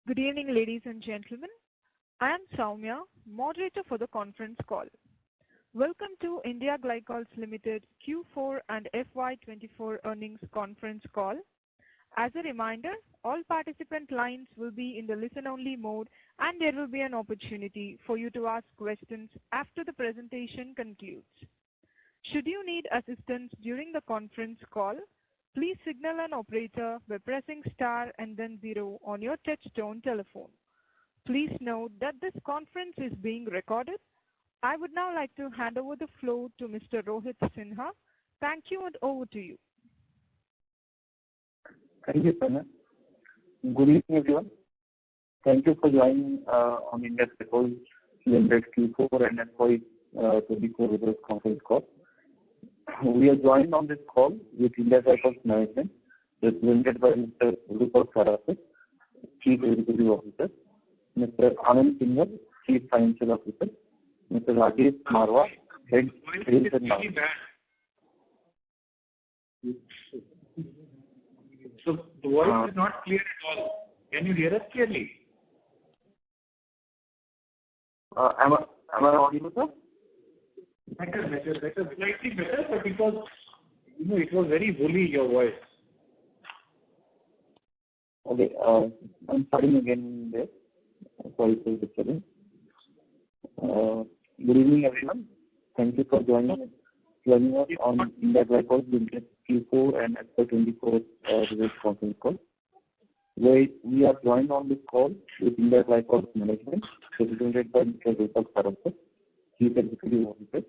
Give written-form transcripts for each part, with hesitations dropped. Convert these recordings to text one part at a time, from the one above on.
Good evening, ladies and gentlemen. I am Soumya, moderator for the conference call. Welcome to India Glycols Ltd Q4 and FY24 earnings conference call. As a reminder, all participant lines will be in the listen-only mode, and there will be an opportunity for you to ask questions after the presentation concludes. Should you need assistance during the conference call, please signal an operator by pressing star and then 0 on your touch-tone telephone. Please note that this conference is being recorded. I would now like to hand over the floor to Mr. Rohit Sinha. Thank you, and over to you. Thank you, Soumya. Good evening, everyone. Thank you for joining on India Glycols Ltd Q4 and FY24 results conference call. We are joined on this call with India Glycols management, represented by Mr. Glycols Ltd, Chief Executive Officer, Mr. Anand Singhal, Chief Financial Officer, Mr. Rajesh Marwa, Head Sales and Marketing. So the voice is not clear at all. Can you hear us clearly? Am I audible, sir? Better, slightly better, but because it was very woolly, your voice. Okay, I'm starting again there. Sorry for disturbing. Good evening, everyone. Thank you for joining us on India Glycols Ltd Q4 and FY24 results conference call. We are joined on this call with India Glycols management, represented by Mr. Glycols Ltd, Chief Executive Officer,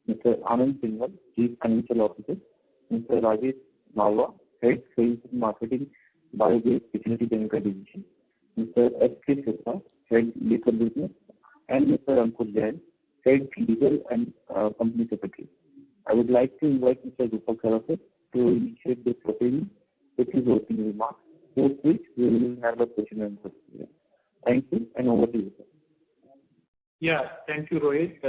Mr. Anand Singhal, Chief Financial Officer, Mr. Rajesh Marwa, Head Sales and Marketing, Bio-based Specialty Chemical Division, Mr. S.K. Sirsa, Head Liquor Business, and Mr. Ankur Jain, Head Legal and Company Secretary. I would like to invite Mr. Glycols Ltd to initiate this proceeding with his opening remarks, post which we will have a question and answer. Thank you, and over to you, sir. Yeah, thank you, Rohit.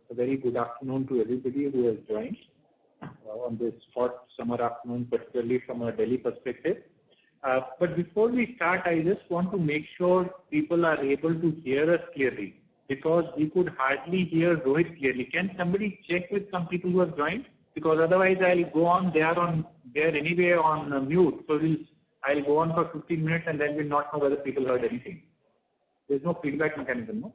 A very good afternoon to everybody who has joined on this hot summer afternoon, particularly from a Delhi perspective. But before we start, I just want to make sure people are able to hear us clearly, because we could hardly hear Rohit clearly. Can somebody check with some people who have joined? Because otherwise I'll go on, they are anyway on mute, so I'll go on for 15 minutes and then we'll not know whether people heard anything. There's no feedback mechanism, no?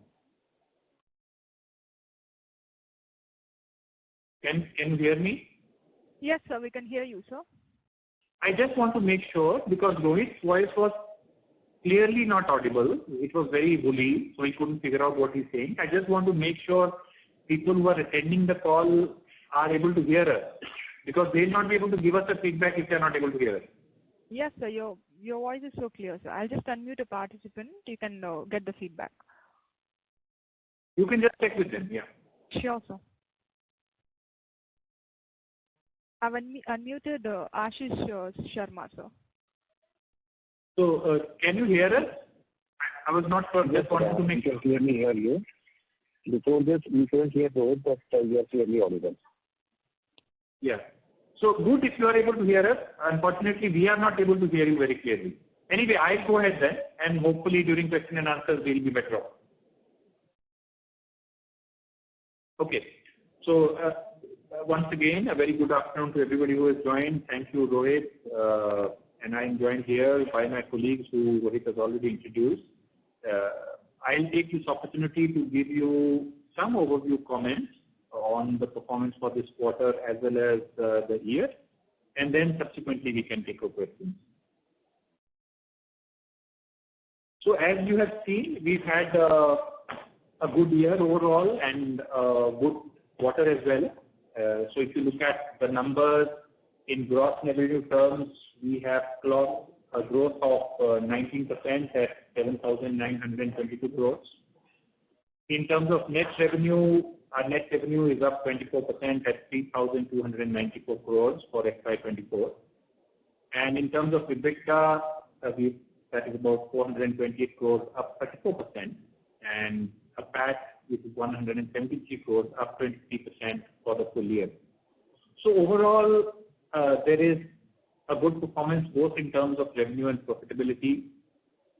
Can you hear me? Yes, sir, we can hear you, sir. I just want to make sure, because Rohit's voice was clearly not audible. It was very woolly, so he couldn't figure out what he's saying. I just want to make sure people who are attending the call are able to hear us, because they'll not be able to give us a feedback if they're not able to hear us. Yes, sir, your voice is so clear, sir. I'll just unmute a participant. You can get the feedback. You can just check with them, yeah. Sure, sir. I've unmuted Ashish Sharma, sir. So, can you hear us? I was not sure. Just wanted to make sure. Clearly hear you. Before this, we couldn't hear Rohit, but you are clearly audible. Yeah. So, good if you are able to hear us. Unfortunately, we are not able to hear you very clearly. Anyway, I'll go ahead then, and hopefully during question and answers, we'll be better off. Okay. So, once again, a very good afternoon to everybody who has joined. Thank you, Rohit. And I am joined here by my colleagues who Rohit has already introduced. I'll take this opportunity to give you some overview comments on the performance for this quarter as well as the year, and then subsequently we can take your questions. So as you have seen, we've had a good year overall and a good quarter as well. So if you look at the numbers in gross revenue terms, we have clocked a growth of 19% at 7,922 crores. In terms of net revenue, our net revenue is up 24% at 3,294 crores for FY24. And in terms of EBITDA, that is about 428 crores, up 34%, and a PAT, which is 173 crores, up 23% for the full year. So overall, there is a good performance both in terms of revenue and profitability.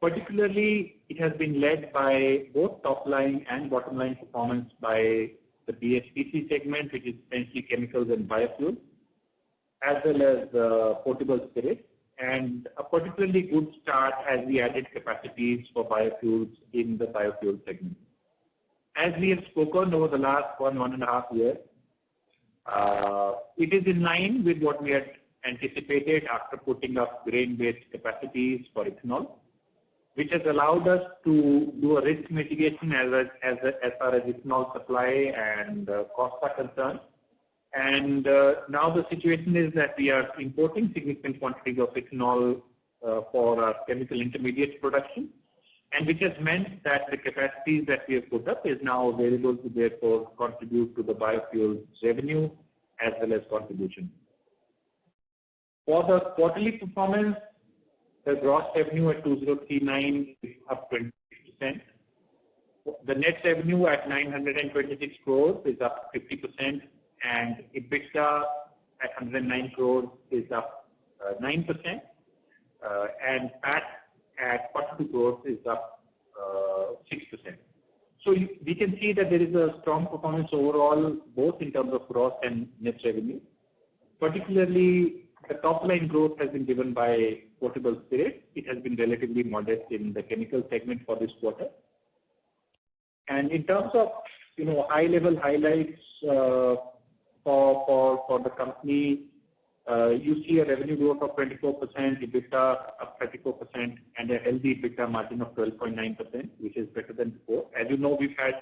Particularly, it has been led by both top line and bottom line performance by the BSPC segment, which is essentially chemicals and biofuels, as well as portable spirits, and a particularly good start as we added capacities for biofuels in the biofuel segment. As we have spoken over the last 1.5 years, it is in line with what we had anticipated after putting up grain-based capacities for ethanol, which has allowed us to do a risk mitigation as far as ethanol supply and costs are concerned. And now the situation is that we are importing significant quantities of ethanol for our chemical intermediate production, and which has meant that the capacities that we have put up is now available to therefore contribute to the biofuels revenue as well as contribution. For the quarterly performance, the gross revenue at 2039 is up 20%. The net revenue at 926 crores is up 50%, and EBITDA at 109 crores is up 9%, and PAT at 42 crores is up 6%. So we can see that there is a strong performance overall, both in terms of gross and net revenue. Particularly, the top line growth has been driven by portable spirits. It has been relatively modest in the chemical segment for this quarter. And in terms of high level highlights for the company, you see a revenue growth of 24%, EBITDA up 34%, and a healthy EBITDA margin of 12.9%, which is better than before. As you know, we've had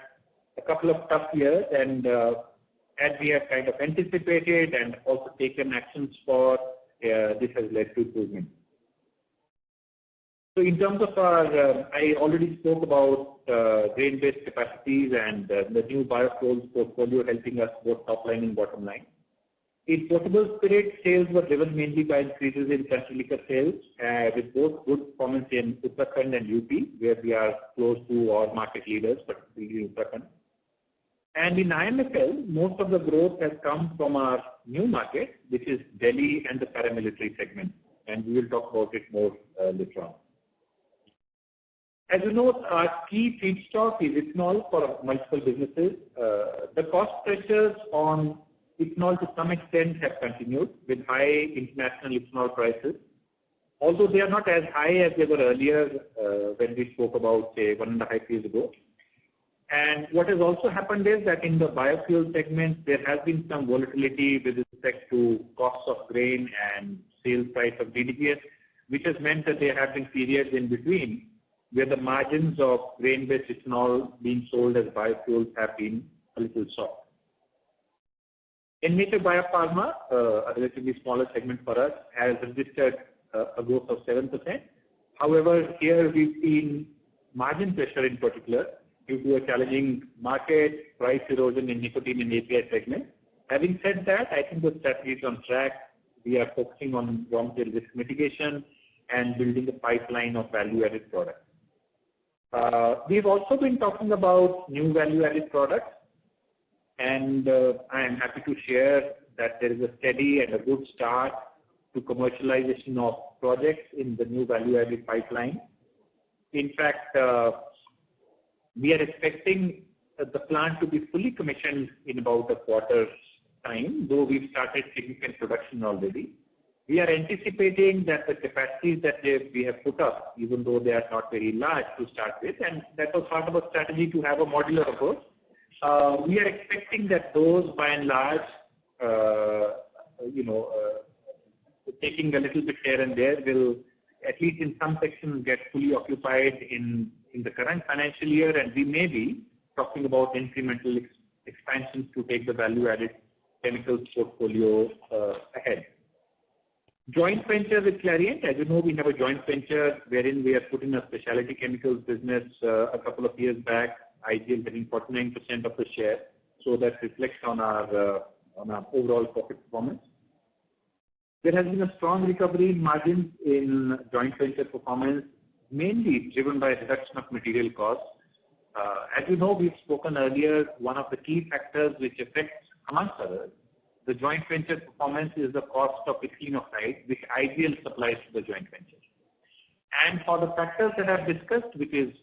a couple of tough years, and as we have kind of anticipated and also taken actions for, this has led to improvement. So in terms of our, I already spoke about grain-based capacities and the new biofuels portfolio helping us both top line and bottom line. In portable spirit, sales were driven mainly by increases in country liquor sales, with both good performance in Uttarakhand and UP, where we are close to our market leaders, particularly Uttarakhand. And in IMFL, most of the growth has come from our new market, which is Delhi and the paramilitary segment, and we will talk about it more later on. As you know, our key feedstock is ethanol for multiple businesses. The cost pressures on ethanol to some extent have continued with high international ethanol prices, although they are not as high as they were earlier when we spoke about, say, 1.5 years ago. And what has also happened is that in the biofuel segment, there has been some volatility with respect to costs of grain and sales price of DDGS, which has meant that there have been periods in between where the margins of grain-based ethanol being sold as biofuels have been a little soft. In nature biopharma, a relatively smaller segment for us, has registered a growth of 7%. However, here we've seen margin pressure in particular due to a challenging market, price erosion in nicotine and API segment. Having said that, I think the strategy is on track. We are focusing on raw material risk mitigation and building a pipeline of value-added products. We've also been talking about new value-added products, and I am happy to share that there is a steady and a good start to commercialization of projects in the new value-added pipeline. In fact, we are expecting the plant to be fully commissioned in about a quarter's time, though we've started significant production already. We are anticipating that the capacities that we have put up, even though they are not very large to start with, and that was part of a strategy to have a modular approach, we are expecting that those, by and large, taking a little bit here and there, will at least in some sections get fully occupied in the current financial year, and we may be talking about incremental expansions to take the value-added chemicals portfolio ahead. Joint venture with Clariant. As you know, we have a joint venture wherein we have put in a specialty chemicals business a couple of years back, IGL getting 49% of the share, so that reflects on our overall profit performance. There has been a strong recovery in margins in joint venture performance, mainly driven by reduction of material costs. As you know, we've spoken earlier, one of the key factors which affects, amongst others, the joint venture performance is the cost of ethylene oxide, which IGL supplies to the joint venture. And for the factors that I've discussed, which is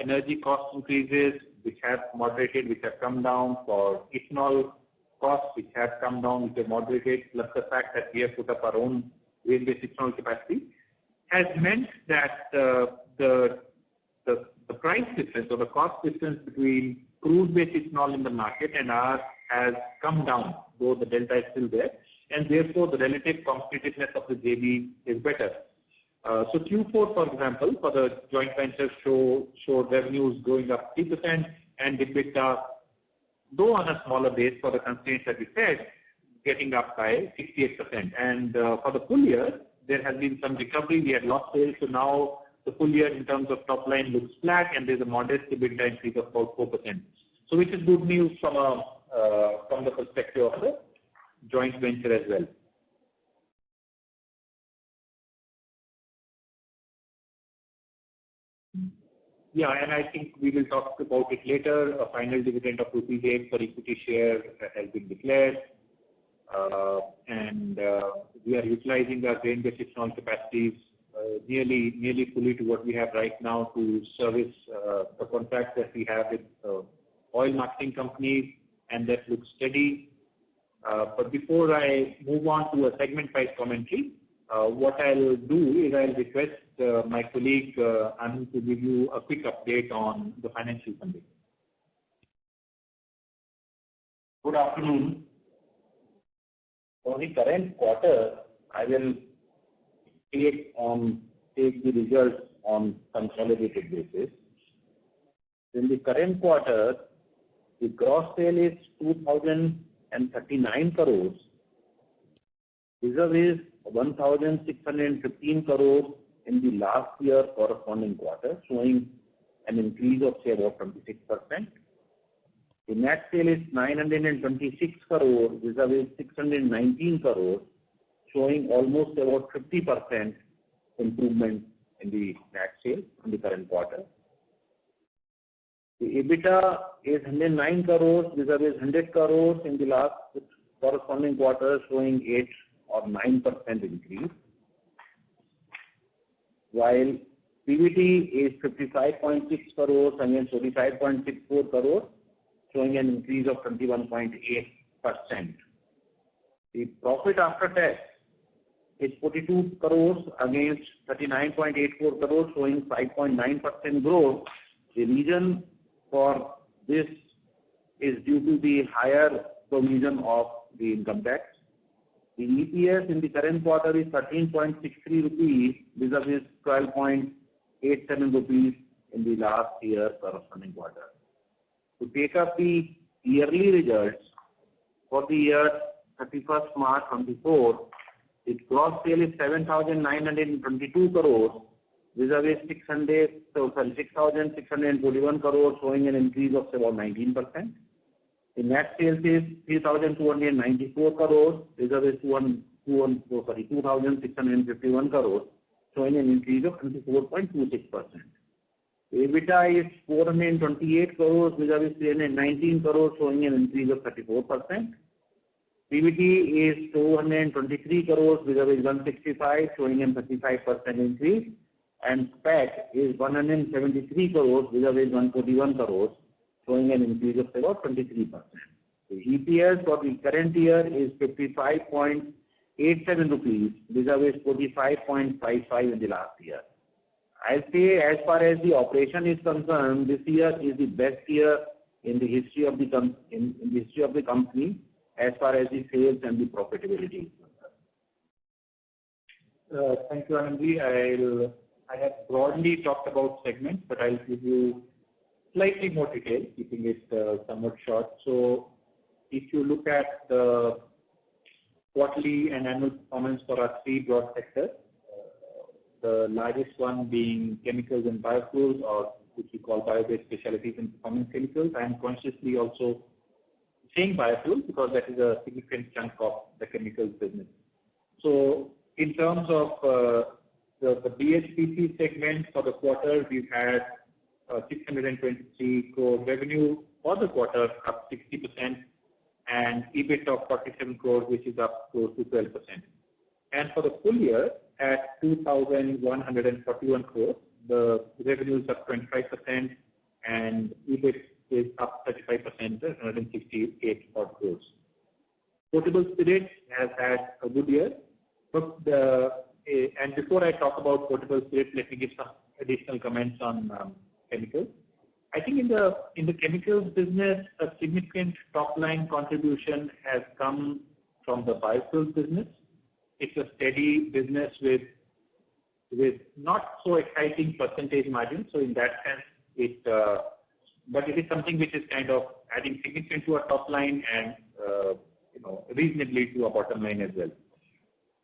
energy cost increases, which have moderated, which have come down, for ethanol costs, which have come down, which have moderated, plus the fact that we have put up our own grain-based ethanol capacity, has meant that the price difference or the cost difference between crude-based ethanol in the market and ours has come down, though the delta is still there, and therefore the relative competitiveness of the JV is better. So Q4, for example, for the joint venture showed revenues going up 3% and EBITDA, though on a smaller base for the constraints that we said, getting up by 68%. And for the full year, there has been some recovery. We had lost sales, so now the full year in terms of top line looks flat, and there's a modest EBITDA increase of about 4%. So which is good news from the perspective of the joint venture as well. Yeah, and I think we will talk about it later. A final dividend of ₹8 per equity share has been declared, and we are utilizing our grain-based ethanol capacities nearly fully to what we have right now to service the contracts that we have with oil marketing companies, and that looks steady. But before I move on to a segment-wise commentary, what I'll do is I'll request my colleague Anand to give you a quick update on the financial funding. Good afternoon. For the current quarter, I will take the results on consolidated basis. In the current quarter, the gross sale is 2,039 crores, vis-a-vis 1,615 crores in the last year corresponding quarter, showing an increase of say about 26%. The net sale is 926 crores, vis-a-vis 619 crores, showing almost about 50% improvement in the net sale in the current quarter. The EBITDA is 109 crores, vis-a-vis 100 crores in the last corresponding quarter, showing 8 or 9% increase. While PBT is 55.6 crores against 45.64 crores, showing an increase of 21.8%. The profit after tax is 42 crores against 39.84 crores, showing 5.9% growth. The reason for this is due to the higher provision of the income tax. The EPS in the current quarter is 13.63 rupees, vis-a-vis 12.87 rupees in the last year corresponding quarter. To take up the yearly results for the year 31st March 24, its gross sale is 7,922 crores, vis-a-vis 6,641 crores, showing an increase of about 19%. The net sales is 3,294 crores, vis-a-vis 2,651 crores, showing an increase of 24.26%. The EBITDA is 428 crores, vis-a-vis 319 crores, showing an increase of 34%. PBT is 223 crores, vis-a-vis 165, showing a 35% increase. And PAT is 173 crores, vis-a-vis 141 crores, showing an increase of about 23%. The EPS for the current year is 55.87 rupees, vis-a-vis 45.55 in the last year. I'll say as far as the operation is concerned, this year is the best year in the history of the company as far as the sales and the profitability is concerned. Thank you, Anandji. I have broadly talked about segments, but I'll give you slightly more detail, keeping it somewhat short. So if you look at the quarterly and annual performance for our three broad sectors, the largest one being chemicals and biofuels, or which we call bio-based specialties and performance chemicals. I am consciously also saying biofuels because that is a significant chunk of the chemicals business. So in terms of the BHPC segment for the quarter, we've had 623 crore revenue for the quarter, up 60%, and EBIT of 47 crores, which is up close to 12%. And for the full year, at 2,141 crores. The revenue is up 25% and EBIT is up 35% at 168 odd crores. Potable spirits has had a good year. And before I talk about potable spirits, let me give some additional comments on chemicals. I think in the chemicals business, a significant top-line contribution has come from the biofuels business. It's a steady business with not so exciting percentage margins. So in that sense, but it is something which is kind of adding significant to our top line and reasonably to our bottom line as well.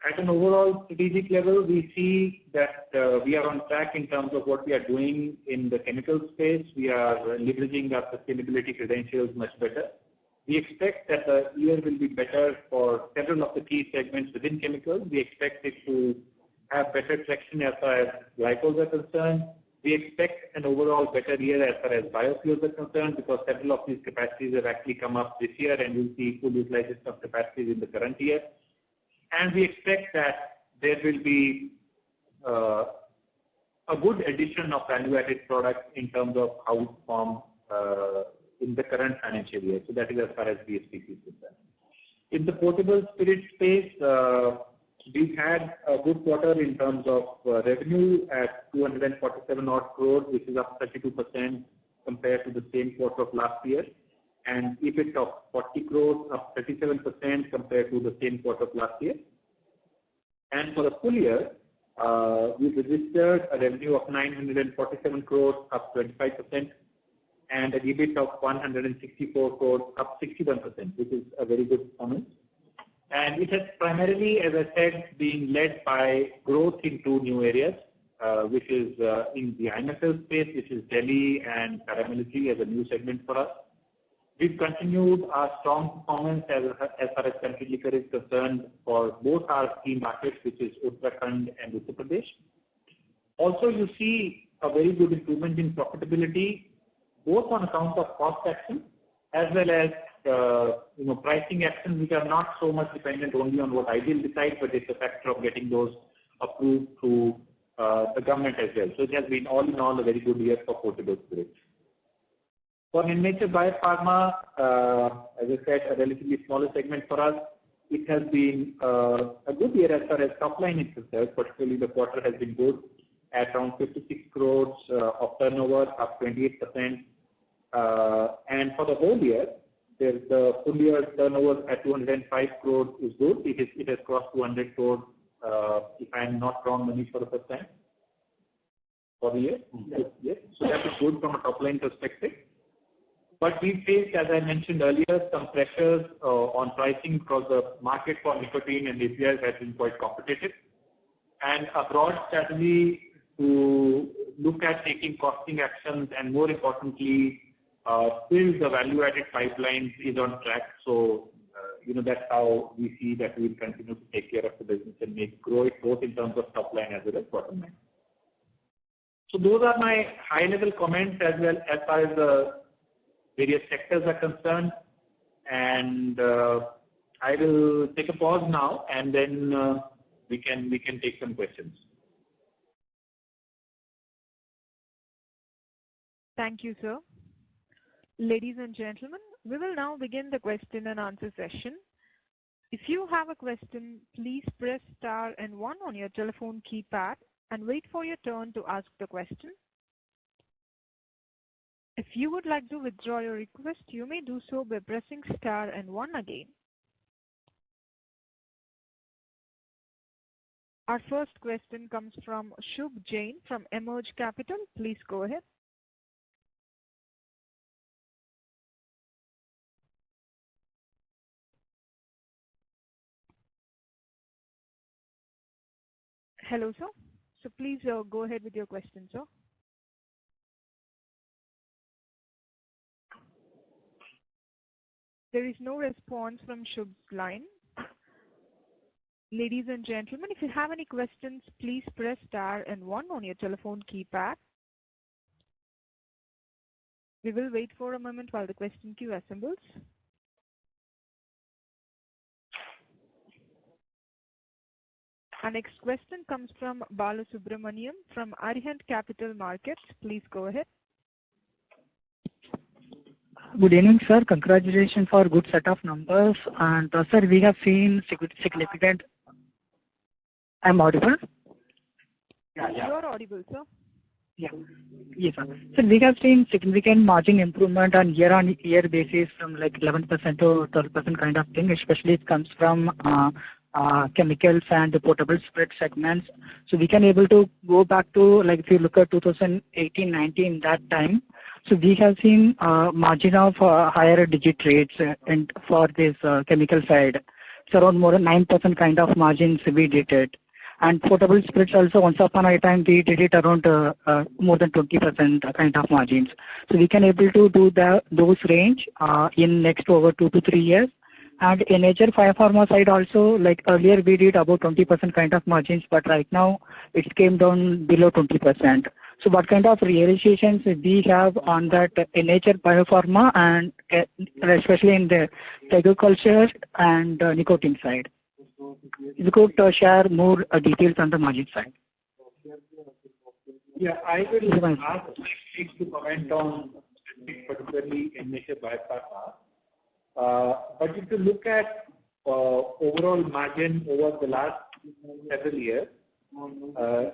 At an overall strategic level, we see that we are on track in terms of what we are doing in the chemical space. We are leveraging our sustainability credentials much better. We expect that the year will be better for several of the key segments within chemicals. We expect it to have better traction as far as glycols are concerned. We expect an overall better year as far as biofuels are concerned because several of these capacities have actually come up this year and we'll see full utilization of capacities in the current year. And we expect that there will be a good addition of value-added products in terms of how it form in the current financial year. So that is as far as BSPC is concerned. In the potable spirit space, we've had a good quarter in terms of revenue at 247 odd crores, which is up 32% compared to the same quarter of last year, and EBIT of 40 crores, up 37% compared to the same quarter of last year. And for the full year, we registered a revenue of 947 crores, up 25%, and an EBIT of 164 crores, up 61%, which is a very good performance. And it has primarily, as I said, been led by growth in two new areas, which is in the IMFL space, which is Delhi and paramilitary as a new segment for us. We've continued our strong performance as far as country liquor is concerned for both our key markets, which is Uttarakhand and Uttar Pradesh. Also, you see a very good improvement in profitability, both on account of cost action as well as pricing actions, which are not so much dependent only on what I will decide, but it's a factor of getting those approved through the government as well. So it has been all in all a very good year for potable spirits. For in-nature biopharma, as I said, a relatively smaller segment for us. It has been a good year as far as top line is concerned, particularly the quarter has been good at around 56 crores of turnover, up 28%. And for the whole year, the full year turnover at 205 crores is good. It has crossed 200 crores, if I am not wrong, Manish, for the first time for the year. Yes. So that is good from a top line perspective. But we faced, as I mentioned earlier, some pressures on pricing because the market for nicotine and APIs has been quite competitive. And a broad strategy to look at taking costing actions and more importantly, build the value-added pipelines is on track. So, that's how we see that we will continue to take care of the business and grow it both in terms of top line as well as bottom line. So those are my high-level comments as well as far as the various sectors are concerned. And I will take a pause now and then we can take some questions. Thank you, sir. Ladies and gentlemen, we will now begin the question and answer session. If you have a question, please press star and 1 on your telephone keypad and wait for your turn to ask the question. If you would like to withdraw your request, you may do so by pressing star and 1 again. Our first question comes from Shubh Jain from Emerge Capital. Please go ahead. Hello, sir. So please go ahead with your question, sir. There is no response from Shubh's line. Ladies and gentlemen, if you have any questions, please press star and 1 on your telephone keypad. We will wait for a moment while the question queue assembles. Our next question comes from Balu Subramaniam from Arihant Capital Markets. Please go ahead. Good evening, sir. Congratulations for good set of numbers. And sir, we have seen significant. I'm audible? Yeah. You are audible, sir. Yeah. Yes, sir. So we have seen significant margin improvement on year-on-year basis from like 11% to 12% kind of thing, especially it comes from chemicals and the potable spirit segments. So we can able to go back to, like if you look at 2018-19 that time, so we have seen margin of higher digit rates and for this chemical side. It's around more than 9% kind of margins we did it. And potable spirits also, once upon a time, we did it around more than 20% kind of margins. So we can able to do those range in next over 2 to 3 years. And in nature pharma side also, like earlier we did about 20% kind of margins, but right now it came down below 20%. So what kind of realizations we have on that in nature biopharma and especially in the agriculture and nicotine side? If you could share more details on the margin side. Yeah, I will ask my colleagues to comment on particularly in nature biopharma. But if you look at overall margin over the last several years, over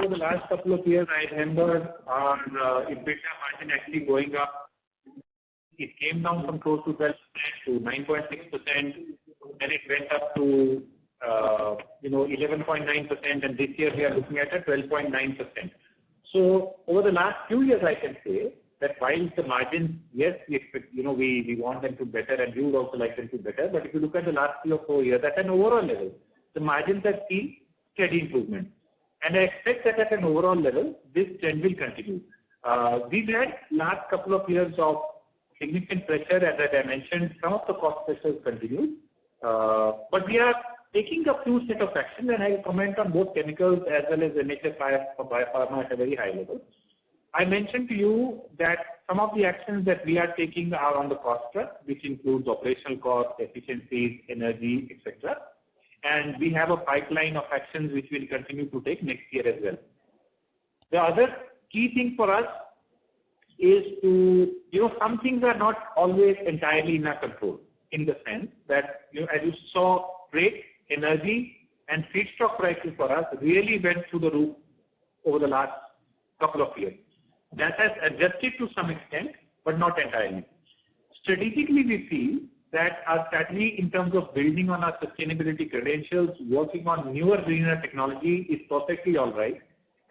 the last couple of years, I remember our EBITDA margin actually going up. It came down from close to 12% to 9.6%, then it went up to 11.9%, and this year we are looking at a 12.9%. So over the last few years, I can say that while the margins, yes, we expect, we want them to better, and we would also like them to better. But if you look at the last 3 or 4 years, at an overall level, the margins have seen steady improvement. And I expect that at an overall level, this trend will continue. We've had last couple of years of significant pressure, as I mentioned, some of the cost pressures continue. But we are taking a few set of actions, and I will comment on both chemicals as well as the nature biopharma at a very high level. I mentioned to you that some of the actions that we are taking are on the cost front, which includes operational costs, efficiencies, energy, etc. And we have a pipeline of actions which we'll continue to take next year as well. The other key thing for us is to, some things are not always entirely in our control, in the sense that, as you saw, freight, energy, and feedstock prices for us really went through the roof over the last couple of years. That has adjusted to some extent, but not entirely. Strategically, we feel that our strategy in terms of building on our sustainability credentials, working on newer, greener technology is perfectly all right.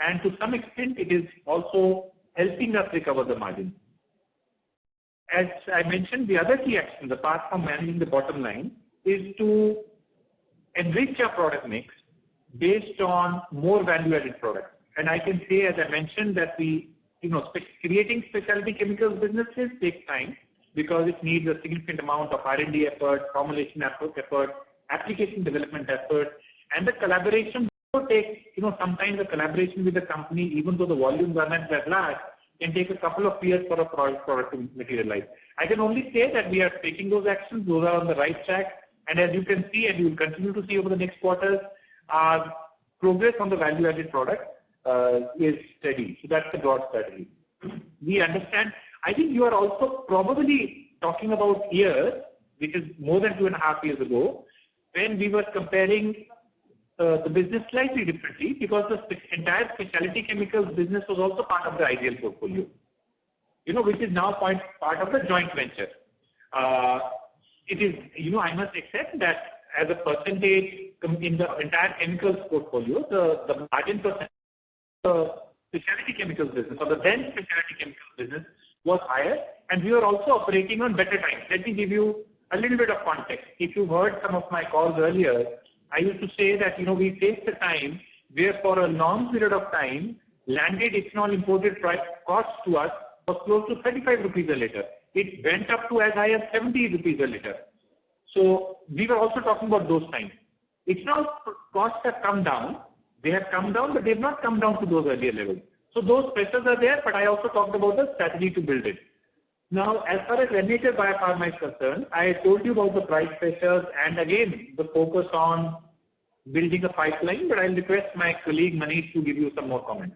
And to some extent, it is also helping us recover the margin. As I mentioned, the other key action, apart from managing the bottom line, is to enrich our product mix based on more value-added products. And I can say, as I mentioned, that creating specialty chemicals businesses takes time because it needs a significant amount of R&D effort, formulation effort, application development effort, and the collaboration also takes, sometimes the collaboration with the company, even though the volumes are not that large, can take a couple of years for a product to materialize. I can only say that we are taking those actions, those are on the right track, and as you can see, and you will continue to see over the next quarters, our progress on the value-added product is steady. So that's the broad strategy. We understand. I think you are also probably talking about years, which is more than 2.5 years ago, when we were comparing the business slightly differently, because the entire specialty chemicals business was also part of the ideal portfolio, which is now part of the joint venture. It is, I must accept that as a percentage in the entire chemicals portfolio, the margin percentage the specialty chemicals business or the then specialty chemicals business was higher, and we were also operating on better times. Let me give you a little bit of context. If you heard some of my calls earlier, I used to say that we faced a time where for a long period of time, landed ethanol imported price cost to us was close to 35 rupees a liter. It went up to as high as 70 rupees a liter. So we were also talking about those times. Ethanol costs have come down. They have come down, but they have not come down to those earlier levels. So those pressures are there, but I also talked about the strategy to build it. Now, as far as nature biopharma is concerned, I told you about the price pressures and again, the focus on building a pipeline, but I'll request my colleague Manish to give you some more comments.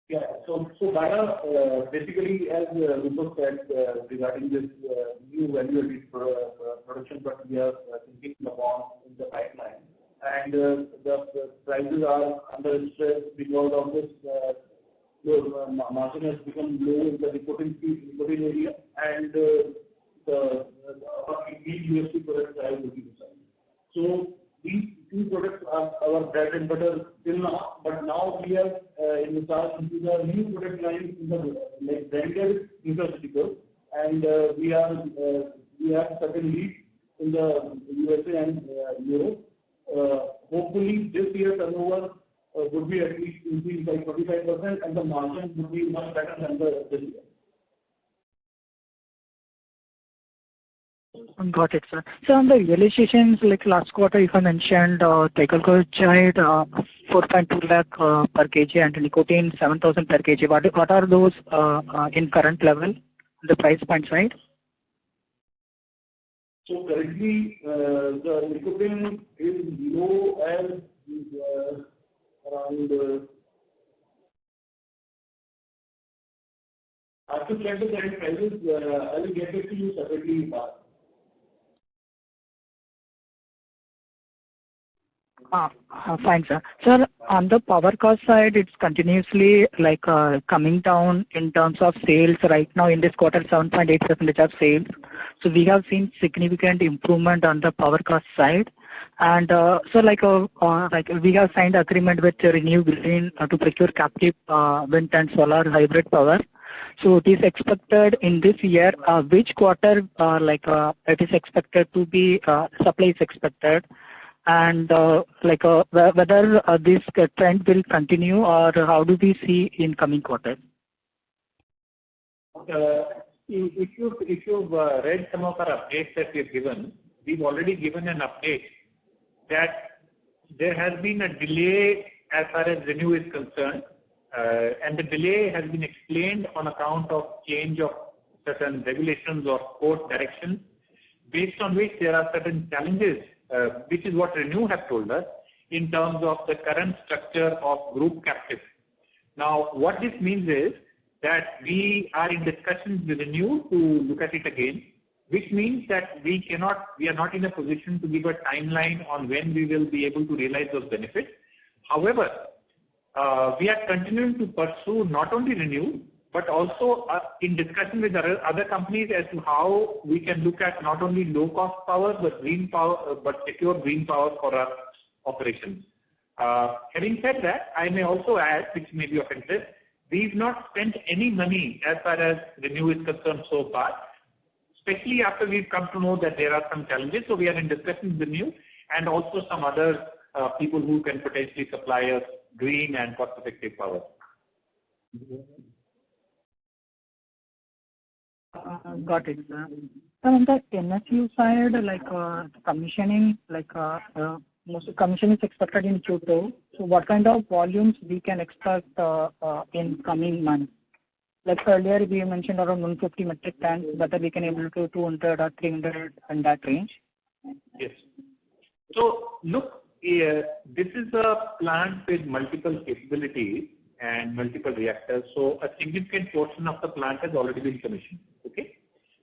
Yeah. So Bala, basically, as Rupa said, regarding this new value-added production that we are thinking upon in the pipeline, and the prices are under stress because of this. Margin has become low in the reporting area, and our USP products are looking inside. So these two products are our bread and butter till now, but now we have envisaged into the new product line in the like branded nutraceuticals, and we have certain leads in the USA and Europe. Hopefully, this year turnover would be at least increased by 25%, and the margin would be much better than this year. Got it, sir. So on the realizations, like last quarter, if I mentioned, Glycols side 4.2 lakh per kg and nicotine 7,000 per kg. What are those in current level, the price point side? So currently, the nicotine is low as around. After check the current prices, I will get it to you separately. Fine, sir. Sir, on the power cost side, it's continuously like coming down in terms of sales. Right now, in this quarter, 7.8% of sales. So we have seen significant improvement on the power cost side. And so like we have signed agreement with Renew Green to procure captive wind and solar hybrid power. So it is expected in this year, which quarter it is expected to be supply is expected, and whether this trend will continue, or how do we see in coming quarters? If you've read some of our updates that we've given, we've already given an update that there has been a delay as far as Renew is concerned, and the delay has been explained on account of change of certain regulations or court directions, based on which there are certain challenges, which is what Renew have told us in terms of the current structure of group captive. Now, what this means is that we are in discussions with Renew to look at it again, which means that we are not in a position to give a timeline on when we will be able to realize those benefits. However, we are continuing to pursue not only Renew, but also in discussion with other companies as to how we can look at not only low-cost power, but green power, but secure green power for our operations. Having said that, I may also add, which may be of interest, we've not spent any money as far as Renew is concerned so far, especially after we've come to know that there are some challenges. So we are in discussions with Renew and also some other people who can potentially supply us green and cost-effective power. Got it, sir. So on the NSU side, commissioning, most commission is expected in Q2. So what kind of volumes we can expect in coming months? Like earlier, we mentioned around 150 metric tons, whether we can able to 200 or 300 in that range. Yes. So look, this is a plant with multiple capabilities and multiple reactors. So a significant portion of the plant has already been commissioned. Okay,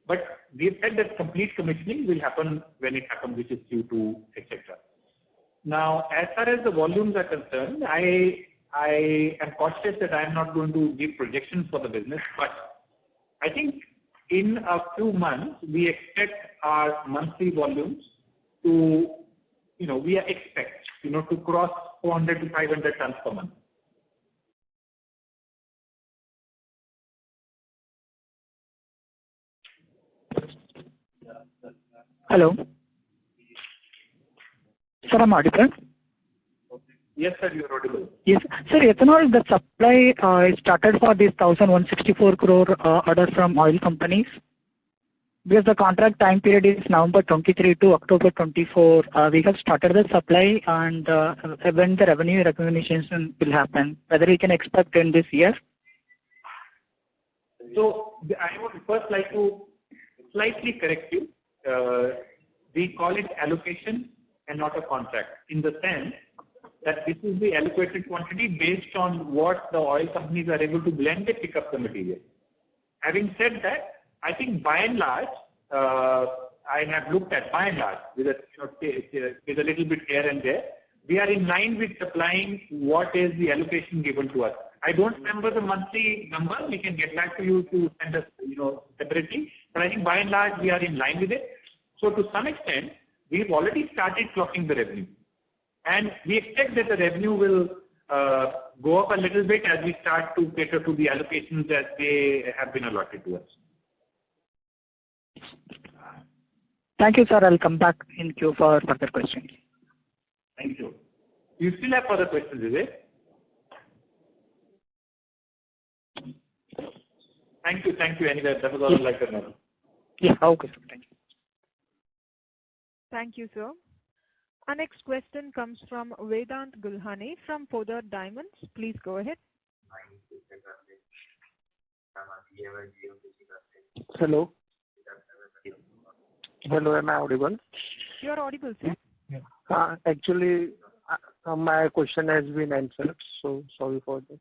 but we've said that complete commissioning will happen when it happens, which is Q2, etc. Now, as far as the volumes are concerned, I am cautious that I am not going to give projections for the business, but I think in a few months we expect our monthly volumes to, to cross 400 to 500 tons per month. Hello. Sir, I'm audible? Yes, sir, you're audible. Yes. Sir, ethanol, the supply started for this 1,164 crore order from oil companies. Because the contract time period is November 23 to October 24. We have started the supply, and when the revenue recognition will happen, whether we can expect in this year? So I would first like to slightly correct you. We call it allocation, and not a contract, in the sense that this is the allocated quantity based on what the oil companies are able to blend, they pick up the material. Having said that, I think by and large, I have looked at by and large with a little bit here and there, we are in line with supplying what is the allocation given to us. I don't remember the monthly number. We can get back to you to send us, separately. But I think by and large we are in line with it. So to some extent, we've already started clocking the revenue, and we expect that the revenue will go up a little bit as we start to cater to the allocations that they have been allotted to us. Thank you, sir. I'll come back in queue for further questions. Thank you. You still have further questions, is it? Thank you. Thank you. Anyway, that was all I'd like to know. Yeah, okay, sir. Thank you. Thank you, sir. Our next question comes from Vedant Gulhane from Podar Diamonds. Please go ahead. Hello. Hello, am I audible? You are audible, sir. Actually, my question has been answered, so sorry for that.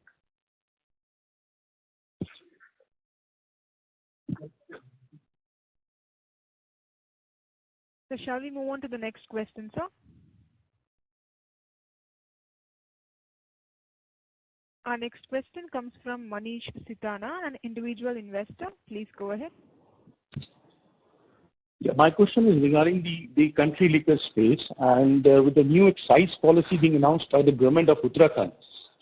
So shall we move on to the next question, sir? Our next question comes from Manish Sitana, an individual investor. Please go ahead. Yeah, my question is regarding the country liquor space, and with the new excise policy being announced by the government of Uttarakhand.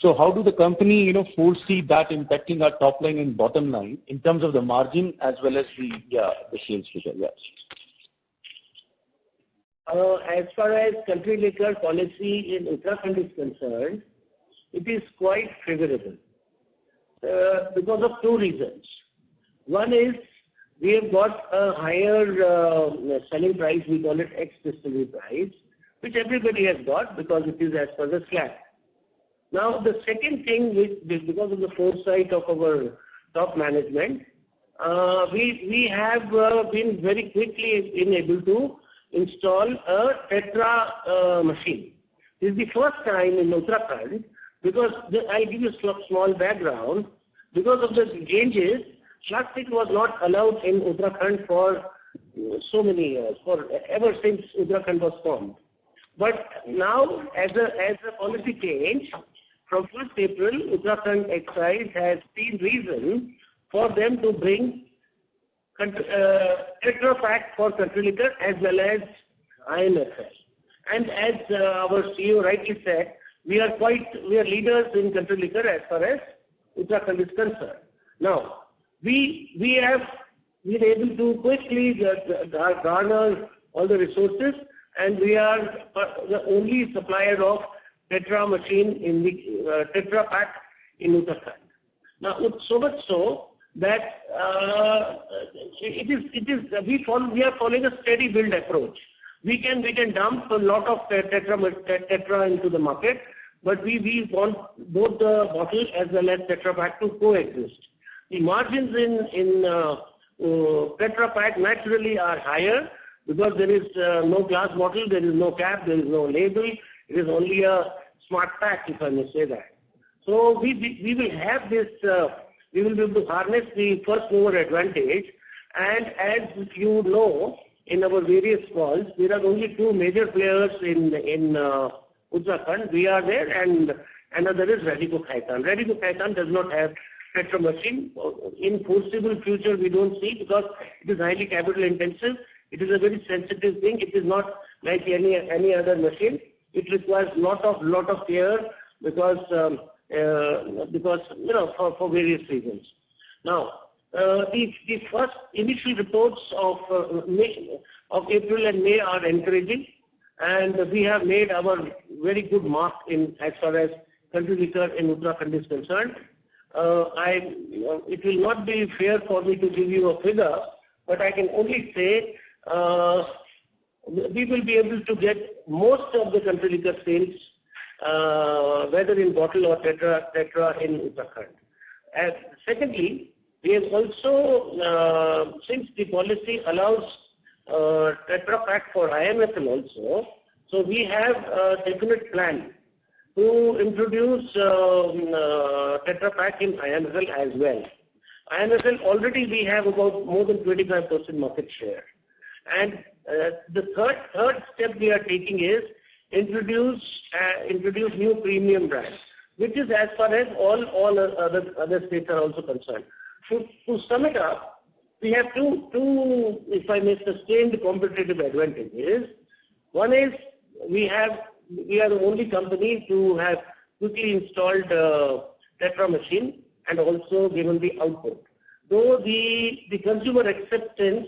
So how do the company, foresee that impacting our top line and bottom line in terms of the margin as well as the sales figure? Yes. As far as country liquor policy in Uttarakhand is concerned, it is quite favorable because of two reasons. One is we have got a higher selling price, we call it ex-distillery price, which everybody has got because it is as per the slab. Now the second thing, because of the foresight of our top management, we have been very quickly able to install a Tetra machine. This is the first time in Uttarakhand, because I'll give you a small background. Because of the changes, plastic was not allowed in Uttarakhand for so many years, ever since Uttarakhand was formed. But now, as a policy change, from 1st April, Uttarakhand Excise has seen reason for them to bring Tetra Pak for country liquor as well as IMFL. And as our CEO rightly said, we are leaders in country liquor as far as Uttarakhand is concerned. Now, we have been able to quickly garner all the resources, and we are the only supplier of Tetra machine in the Tetra Pak in Uttarakhand. Now, so much so that we are following a steady build approach. We can dump a lot of Tetra into the market, but we want both the bottle as well as Tetra Pak to coexist. The margins in Tetra Pak naturally are higher because there is no glass bottle, there is no cap, there is no label. It is only a smart pack, if I may say that. So we will have this. We will be able to harness the first mover advantage. And as you know, in our various calls, there are only two major players in Uttarakhand. We are there, and another is Radico Khaitan. Radico Khaitan does not have Tetra machine. In foreseeable future, we don't see, because it is highly capital intensive. It is a very sensitive thing. It is not like any other machine. It requires lot of care because for various reasons. Now, the first initial reports of April and May are encouraging, and we have made our very good mark as far as country liquor in Uttarakhand is concerned. It will not be fair for me to give you a figure, but I can only say we will be able to get most of the country liquor sales, whether in bottle or Tetra in Uttarakhand. And secondly, we have also, since the policy allows Tetra Pak for IMFL also, So we have a definite plan to introduce Tetra Pak in IMFL as well. IMFL already we have about more than 25% market share. And the third step we are taking is introduce new premium brands, which is as far as all other states are also concerned. To sum it up, we have two, if I may, sustained competitive advantages. One is we are the only company to have quickly installed Tetra machine and also given the output. Though the consumer acceptance,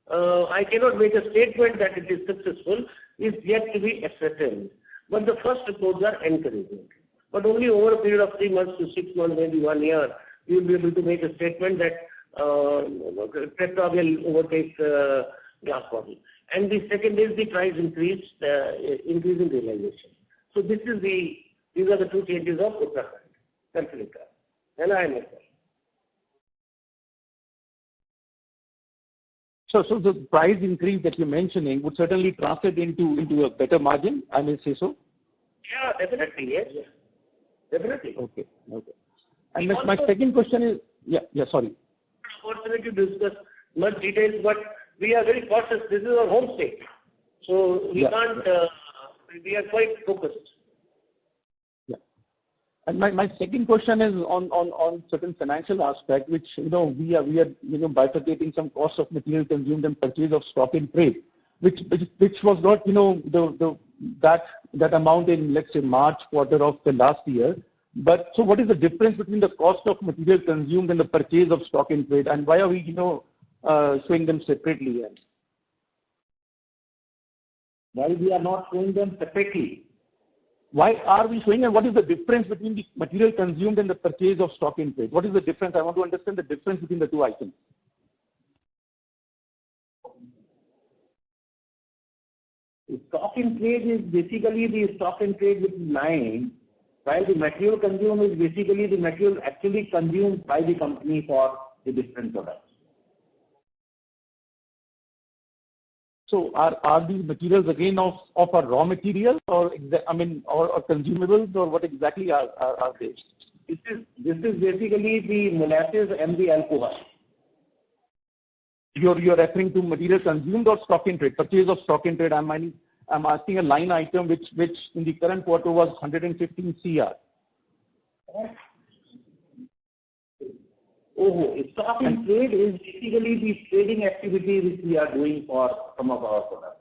I cannot make a statement that it is successful, is yet to be ascertained. But the first reports are encouraging. But only over a period of 3 months to 6 months, maybe 1 year, we will be able to make a statement that Tetra will overtake glass bottle. And the second is the price increase in realization. So these are the two changes of Uttarakhand, country and IMFL. So the price increase that you're mentioning would certainly translate into a better margin, I may say so? Yeah, definitely, yes. Definitely. Okay. And my second question is, sorry. Unfortunately to discuss much details, but we are very cautious. This is our home state. So we can't, we are quite focused. Yeah. And my second question is on certain financial aspect, which, we are bifurcating some cost of material consumed and purchase of stock in trade, which was not, that amount in, let's say, March quarter of the last year. But so what is the difference between the cost of material consumed and the purchase of stock in trade, and why are we, showing them separately? Why we are not showing them separately? Why are we showing, and what is the difference between the material consumed and the purchase of stock in trade? What is the difference? I want to understand the difference between the two items. Stock in trade is basically the stock in trade with line, while the material consumed is basically the material actually consumed by the company for the different products. So are these materials again of a raw material or consumables, or what exactly are they? This is basically the molasses and the alcohol. You're referring to material consumed or stock in trade, purchase of stock in trade. I'm asking a line item which in the current quarter was 115 CR. Stock in trade is basically the trading activity which we are doing for some of our products.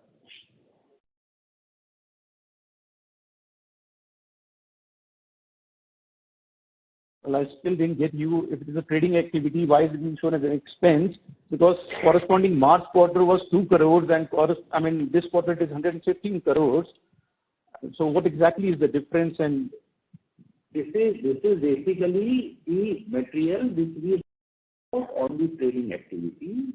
Well, I still didn't get you. If it is a trading activity, why is it being shown as an expense? Because corresponding March quarter was 2 crores and this quarter it is 115 crores. So what exactly is the difference? And this is basically the material which we have on the trading activity,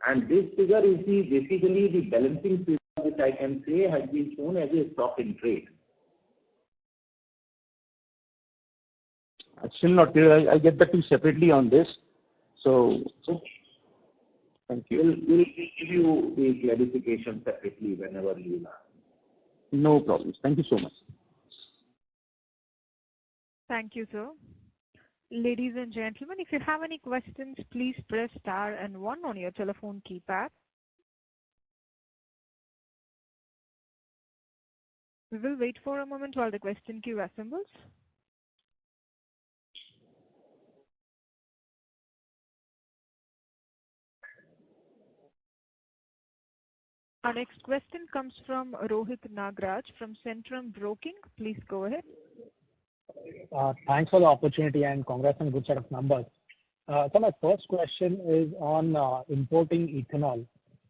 and this figure is basically the balancing figure which I can say has been shown as a stock in trade. I'm still not clear. I get the two separately on this. So thank you. We'll give you the clarification separately whenever you are. No problems. Thank you so much. Thank you, sir. Ladies and gentlemen, if you have any questions, please press star and 1 on your telephone keypad. We will wait for a moment while the question queue assembles. Our next question comes from Rohit Nagraj from Centrum Broking. Please go ahead. Thanks for the opportunity and congrats on a good set of numbers. So my first question is on importing ethanol.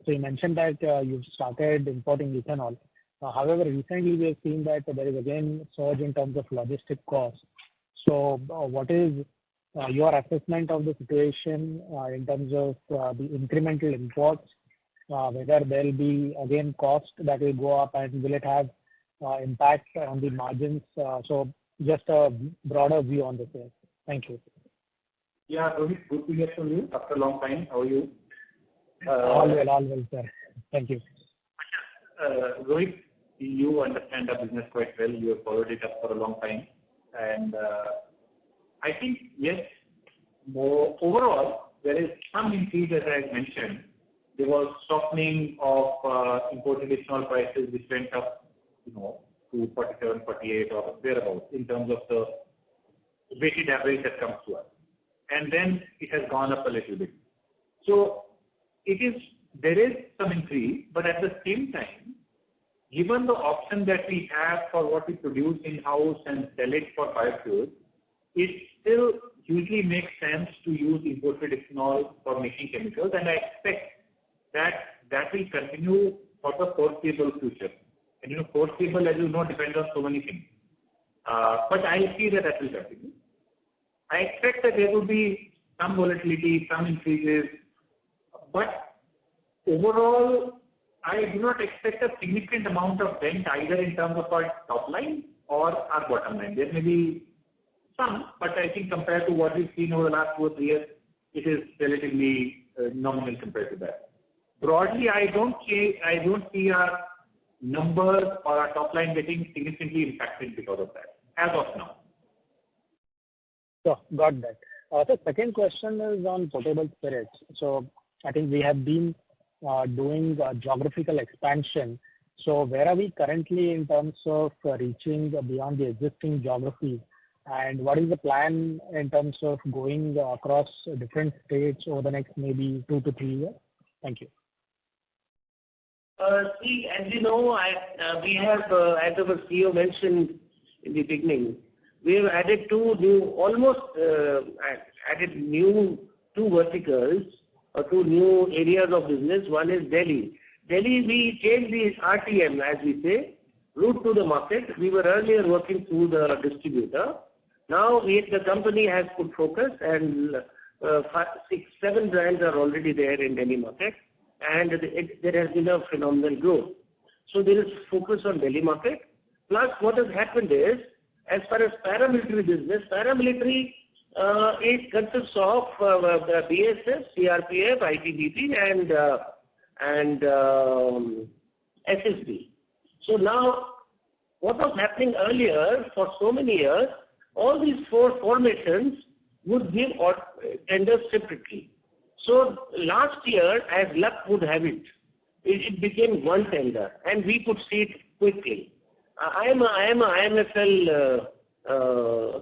So you mentioned that you've started importing ethanol. However, recently we have seen that there is again surge in terms of logistic costs. So what is your assessment of the situation in terms of the incremental imports? Whether there will be again cost that will go up, and will it have impact on the margins? So just a broader view on the same. Thank you. Yeah, Rohit, good to hear from you after a long time. How are you? All well, sir. Thank you. Rohit, you understand the business quite well. You have followed it up for a long time. And I think, yes, overall, there is some increase, as I mentioned. There was softening of imported ethanol prices, which went up, to 47, 48 or thereabouts in terms of the weighted average that comes to us. And then it has gone up a little bit. So there is some increase, but at the same time, given the option that we have for what we produce in-house and sell it for biofuels, it still usually makes sense to use imported ethanol for making chemicals, and I expect that will continue for the foreseeable future. And foreseeable, as you know, depends on so many things. But I see that will continue. I expect that there will be some volatility, some increases, but overall, I do not expect a significant amount of dent either in terms of our top line or our bottom line. There may be some, but I think compared to what we've seen over the last 2 or 3 years, it is relatively nominal compared to that. Broadly, I don't see our numbers or our top line getting significantly impacted because of that, as of now. So, got that. The second question is on potable spirits. So, I think we have been doing geographical expansion. So, where are we currently in terms of reaching beyond the existing geography? And what is the plan in terms of going across different states over the next maybe 2 to 3 years? Thank you. See, as you know, we have, as our CEO mentioned in the beginning, we have added two verticals or 2 new areas of business. One is Delhi. Delhi, we changed the RTM, as we say, route to the market. We were earlier working through the distributor. Now, the company has put focus, and 5, 6, 7 brands are already there in Delhi market, and there has been a phenomenal growth. So, there is focus on Delhi market. Plus, what has happened is, as far as paramilitary business, paramilitary it consists of BSF, CRPF, ITBP, and SSB. So now, what was happening earlier for so many years, all these 4 formations would give tenders separately. So last year, as luck would have it, it became one tender, and we could see it quickly. I am a IMFL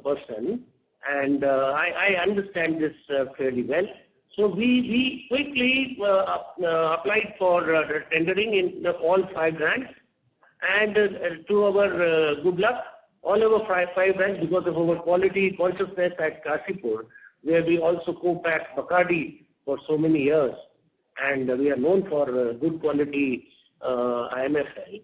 person, and I understand this fairly well. So we quickly applied for tendering in all 5 brands, and to our good luck, all our 5 brands, because of our quality consciousness at Kashipur, where we also co-packed Bacardi for so many years, and we are known for good quality IMFL.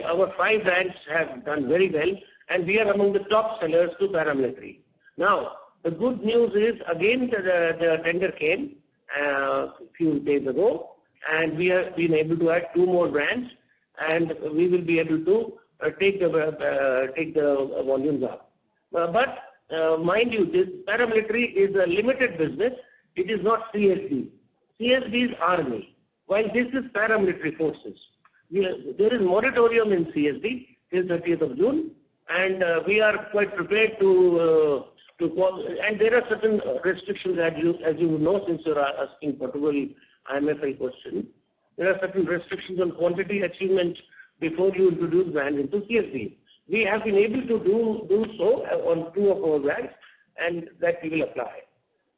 Our 5 brands have done very well, and we are among the top sellers to paramilitary. Now, the good news is, again, the tender came a few days ago, and we have been able to add 2 more brands, and we will be able to take the volumes up. But mind you, this paramilitary is a limited business. It is not CSD. CSD is army, while this is paramilitary forces. There is moratorium in CSD till 30th of June, and we are quite prepared to and there are certain restrictions, as you know, since you are asking particular IMFL question. There are certain restrictions on quantity achievement before you introduce brands into CSD. We have been able to do so on 2 of our brands, and that we will apply.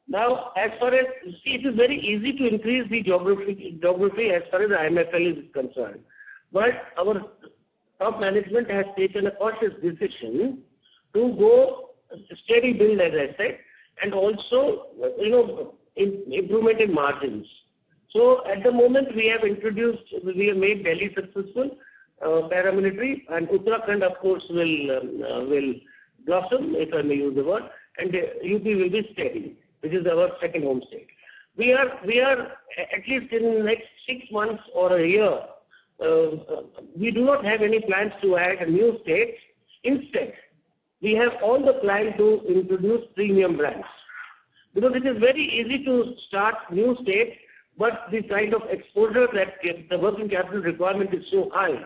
Now, as far as, see, it is very easy to increase the geography as far as IMFL is concerned. But our top management has taken a cautious decision to go steady build, as I said, and also, improvement in margins. So, at the moment, we have made Delhi successful, paramilitary, and Uttarakhand, of course, will blossom, if I may use the word, and UP will be steady, which is our second home state. We are at least in the next 6 months or a year, we do not have any plans to add a new state. Instead, we have all the plans to introduce premium brands. Because it is very easy to start new states, but the kind of exposure that the working capital requirement is so high,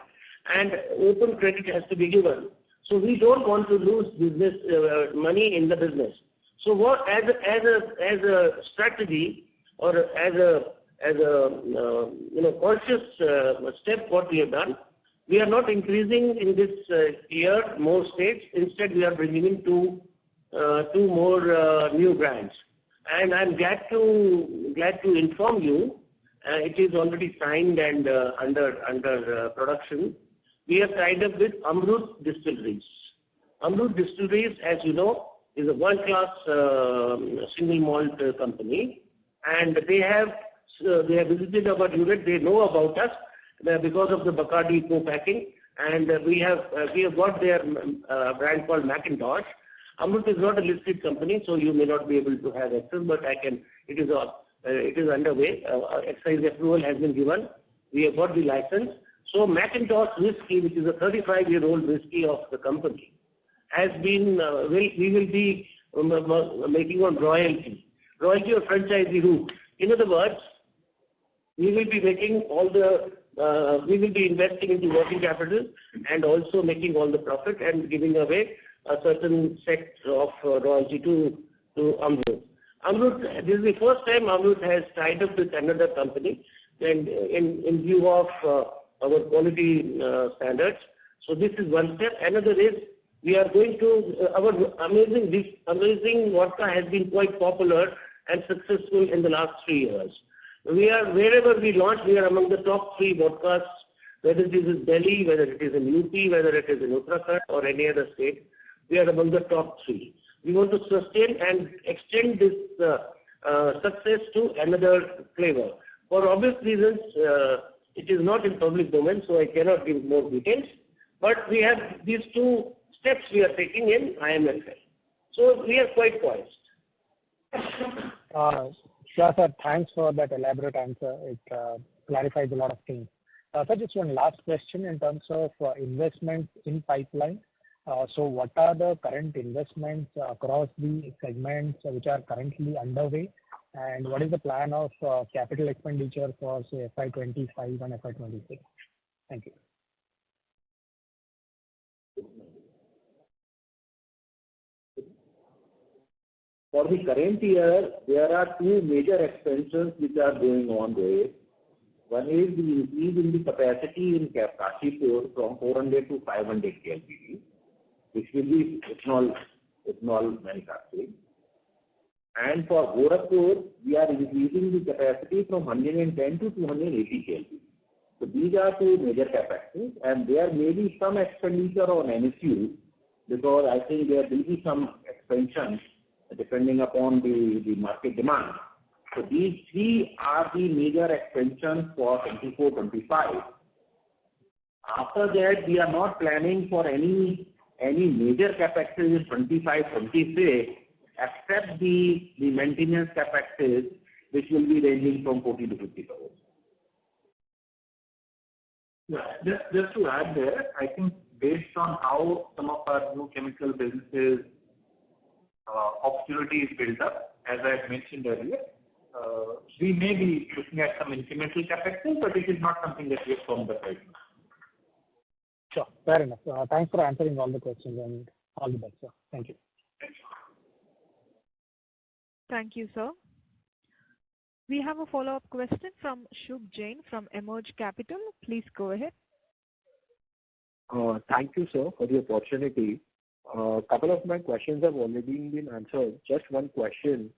and open credit has to be given. So we don't want to lose business money in the business. So what as a strategy or as a conscious step, what we have done, we are not increasing in this year more states. Instead, we are bringing in two more new brands. And I'm glad to inform you, it is already signed and under production. We have tied up with Amrut Distilleries. Amrut Distilleries, as you know, is a world-class single malt company, and they have visited our unit. They know about us because of the Bacardi co-packing, and we have got their brand called Macintosh. Amrut is not a listed company, so you may not be able to have access, but it is underway. Excise approval has been given. We have got the license. So Macintosh whiskey, which is a 35-year-old whiskey of the company, has been, we will be making on royalty or franchisee route. In other words, we will be making we will be investing into working capital and also making all the profit and giving away a certain set of royalty to Amrut. Amrut, this is the first time Amrut has tied up with another company, and in view of our quality standards. So this is one step. Another is we are going to our amazing vodka has been quite popular and successful in the last 3 years. Wherever we launch, we are among the top 3 vodkas, whether it is in Delhi, whether it is in UP, whether it is in Uttarakhand or any other state. We are among the top 3. We want to sustain and extend this success to another flavor. For obvious reasons, it is not in public domain, so I cannot give more details. But we have these 2 steps we are taking in IMFL. So we are quite poised. Sure, sir. Thanks for that elaborate answer. It clarifies a lot of things. Sir, just one last question in terms of investments in pipeline. So what are the current investments across the segments which are currently underway? And what is the plan of capital expenditure for, say, FY25 and FY26? Thank you. For the current year, there are 2 major expansions which are going on there. One is the increase in the capacity in Kashipur from 400 to 500 KLPD, which will be ethanol manufacturing. And for Gorakhpur, we are increasing the capacity from 110 to 280 KLPD. So these are 2 major capacities, and there may be some expenditure on NSU because I think there will be some expansion depending upon the market demand. So these 3 are the major expansions for 24-25. After that, we are not planning for any major capex in 25-26 except the maintenance capex, which will be ranging from 40 to 50 crores. Yeah, just to add there, I think based on how some of our new chemical businesses opportunities build up, as I had mentioned earlier, we may be looking at some incremental capex, but it is not something that we have formed up right now. Sure, fair enough. Thanks for answering all the questions and all the best, sir. Thank you. Thank you, sir. We have a follow-up question from Shubh Jain from Emerge Capital. Please go ahead. Thank you, sir, for the opportunity. A couple of my questions have already been answered. Just one question.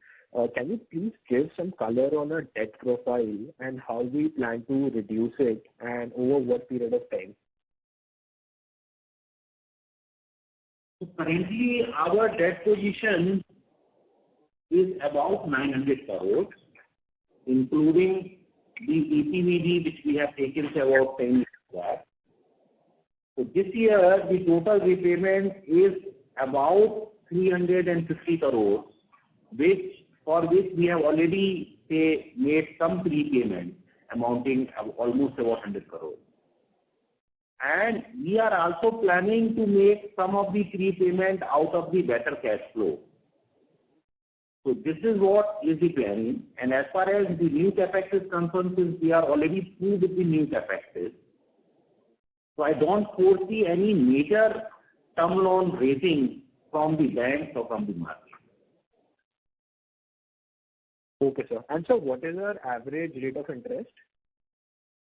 Can you please give some color on our debt profile and how we plan to reduce it and over what period of time? So currently, our debt position is about 900 crores, including the EPVD, which we have taken about 10 years back. So this year, the total repayment is about 350 crores, for which we have already made some prepayment amounting almost about 100 crores. And we are also planning to make some of the prepayment out of the better cash flow. So this is what is the planning. And as far as the new capex is concerned, since we are already through with the new capex, So I don't foresee any major term loan raising from the banks or from the market. Okay, sir. And sir, what is our average rate of interest?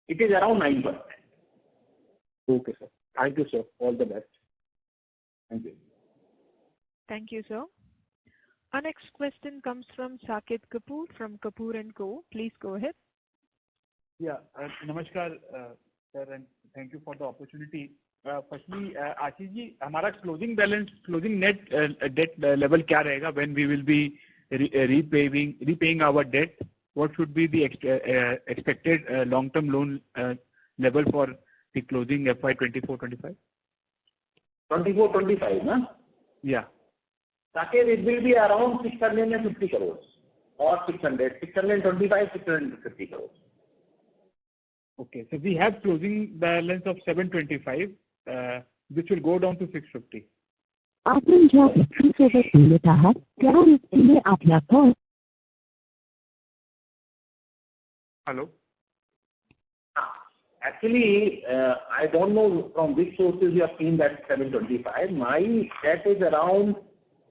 It is around 9%. Okay, sir. Thank you, sir. All the best. Thank you. Thank you, sir. Our next question comes from Saket Kapoor from Kapoor & Co. Please go ahead. Yeah, namaskar, sir, and thank you for the opportunity. Firstly, Ashish ji, हमारा closing balance, closing net debt level क्या रहेगा when we will be repaying our debt? What should be the expected long-term loan level for the closing FY24-25? 24-25, na? Yeah. Saket, it will be around 650 crores or 625, 650 crores. Okay, so we have closing balance of 725, which will go down to 650. आपण ज्या व्यक्तीसोबत बोलत आहात त्या व्यक्तीने आपला call. Hello. Actually, I don't know from which sources you have seen that 725. My debt is around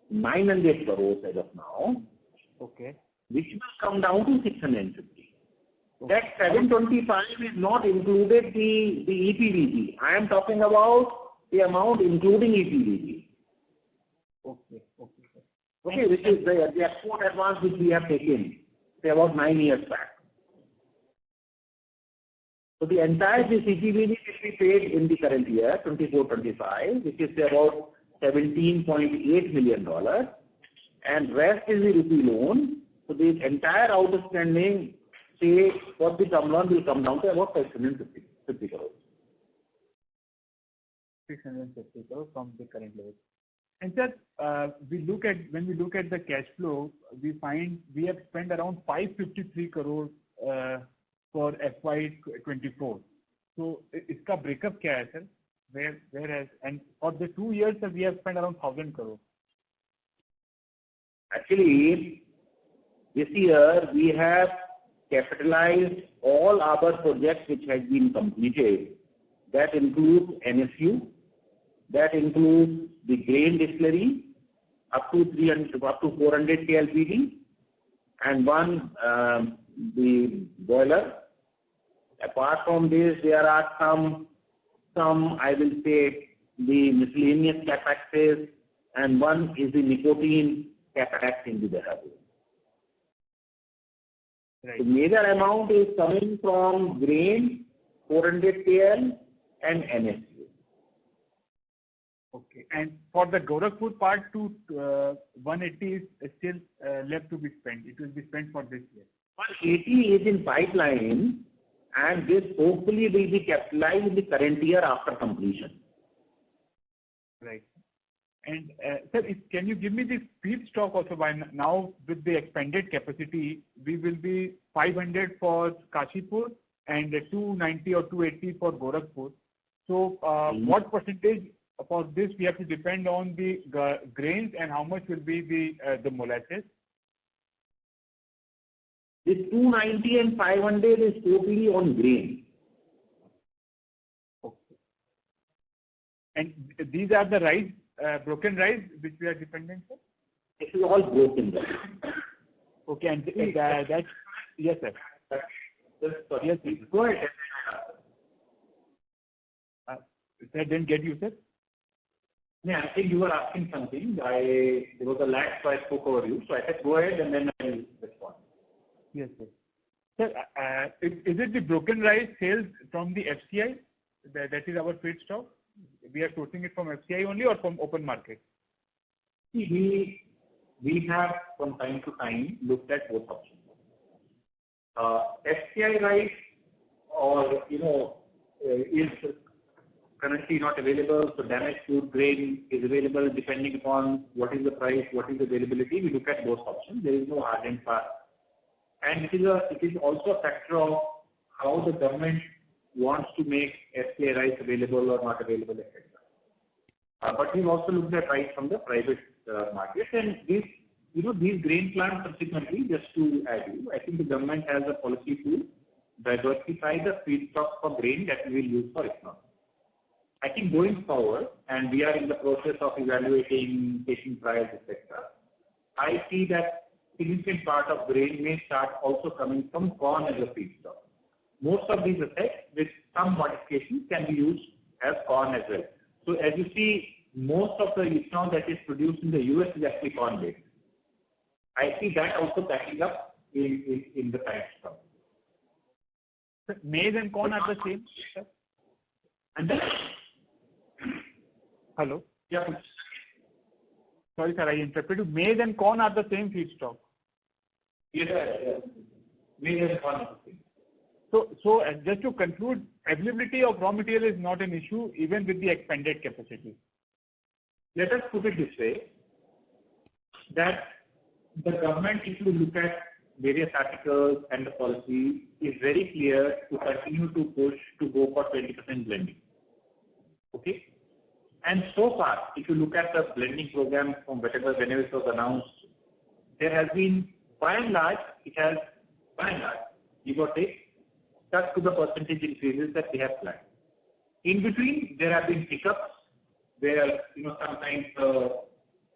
900 crores as of now. Okay. Which will come down to 650. Okay. That 725 is not included the EPVG. I am talking about the amount including EPVG. Okay. Okay. Okay, which is the export advance which we have taken, say about 9 years back. So the entire EPVG will be paid in the current year, 24-25, which is about $17.8 million, and rest is the rupee loan. So the entire outstanding, say, for the term loan will come down to about 650 crores. 650 crores from the current level. And sir, when we look at the cash flow, we find we have spent around 553 crores for FY24. So, इसका breakup क्या है, sir? Where has, and for the 2 years we have spent around 1,000 crores. Actually, this year we have capitalized all our projects which has been completed. That includes NSU, that includes the grain distillery up to 400 KLPD, and one the boiler. Apart from this, there are some I will say the miscellaneous capex, and one is the nicotine capex in the Dehradun. Right. The major amount is coming from grain, 400 KL, and NSU. Okay, and for the Gorakhpur part to 180 is still left to be spent. It will be spent for this year. 180 is in pipeline, and this hopefully will be capitalized in the current year after completion. Right. And sir, can you give me the feedstock also? By now, with the expanded capacity, we will be 500 for Kashipur and 290 or 280 for Gorakhpur. So, what percentage for this we have to depend on the grains, and how much will be the molasses? This 290 and 500 is totally on grain. Okay. And these are the rice, broken rice, which we are dependent on? This is all broken rice. Okay, and that, yes, sir. Yes, please. Go ahead. Sir, didn't get you, sir. Yeah, I think you were asking something. There was a lag, so I spoke over you. So I said, go ahead, and then I will respond. Yes, sir. Sir, is it the broken rice sales from the FCI? That is our feedstock? We are sourcing it from FCI only or from open market? See, we have from time to time looked at both options. FCI rice or, is currently not available, so damaged food grain is available depending upon what is the price, what is the availability. We look at both options. There is no hard and fast. And it is also a factor of how the government wants to make FCI rice available or not available, etc. But we've also looked at rice from the private market, and these grain plants subsequently, just to add you, I think the government has a policy to diversify the feedstock for grain that we will use for ethanol. I think going forward, and we are in the process of evaluating, taking trials, etc., I see that significant part of grain may start also coming from corn as a feedstock. Most of these assets, with some modifications, can be used as corn as well. So as you see, most of the ethanol that is produced in the US is actually corn-based. I see that also backing up in the time to come. Maize and corn are the same, sir? And then, hello? Yeah. Sorry, sir, I interrupted you. Maize and corn are the same feedstock. Yes, sir. Maize and corn are the same. So just to conclude, availability of raw material is not an issue even with the expanded capacity. Let us put it this way, that the government, if you look at various articles and the policy, is very clear to continue to push to go for 20% blending. Okay? And so far, if you look at the blending program from whenever it was announced, there has been, by and large, give or take, stuck to the percentage increases that we have planned. In between, there have been hiccups where, sometimes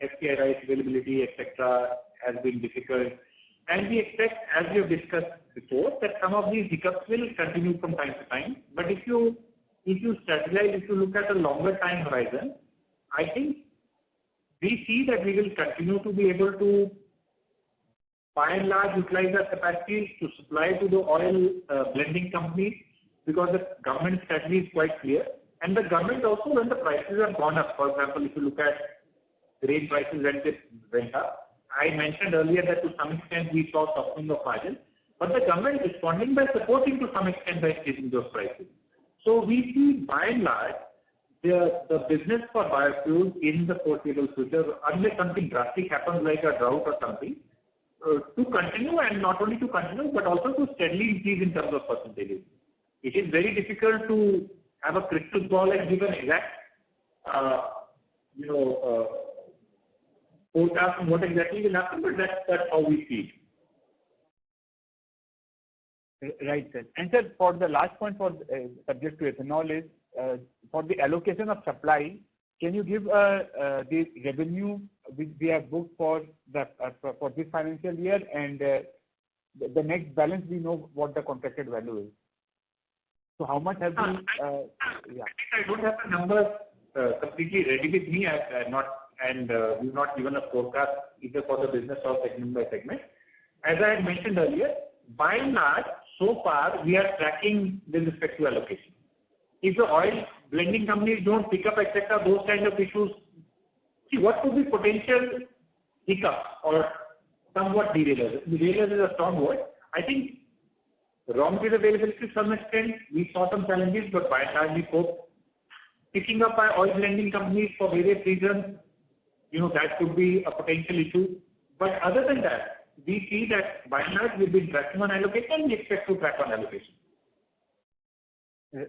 FCI rice availability, etc., has been difficult. And we expect, as we have discussed before, that some of these hiccups will continue from time to time. But if you strategize, if you look at a longer time horizon, I think we see that we will continue to be able to, by and large, utilize our capacities to supply to the oil blending companies, because the government strategy is quite clear. And the government also, when the prices have gone up, for example, if you look at grain prices when they went up, I mentioned earlier that to some extent we saw softening of margins, but the government is responding by supporting to some extent by increasing those prices. So we see, by and large, the business for biofuels in the foreseeable future, unless something drastic happens like a drought or something, to continue, and not only to continue, but also to steadily increase in terms of percentages. It is very difficult to have a crystal ball and give an exact, forecast on what exactly will happen, but that's how we see it. Right, sir. And sir, for the last point for subject to ethanol is for the allocation of supply. Can you give the revenue which we have booked for this financial year, and the next balance we know what the contracted value is? So how much have we? I don't have the numbers completely ready with me. We've not given a forecast either for the business or segment by segment. As I had mentioned earlier, by and large, so far we are tracking with respect to allocation. If the oil blending companies don't pick up, etc., those kind of issues, see what could be potential hiccups or somewhat derailers. Derailers is a strong word. I think raw material availability to some extent, we saw some challenges, but by and large we hope picking up by oil blending companies for various reasons, that could be a potential issue. But other than that, we see that by and large we've been tracking on allocation and we expect to track on allocation.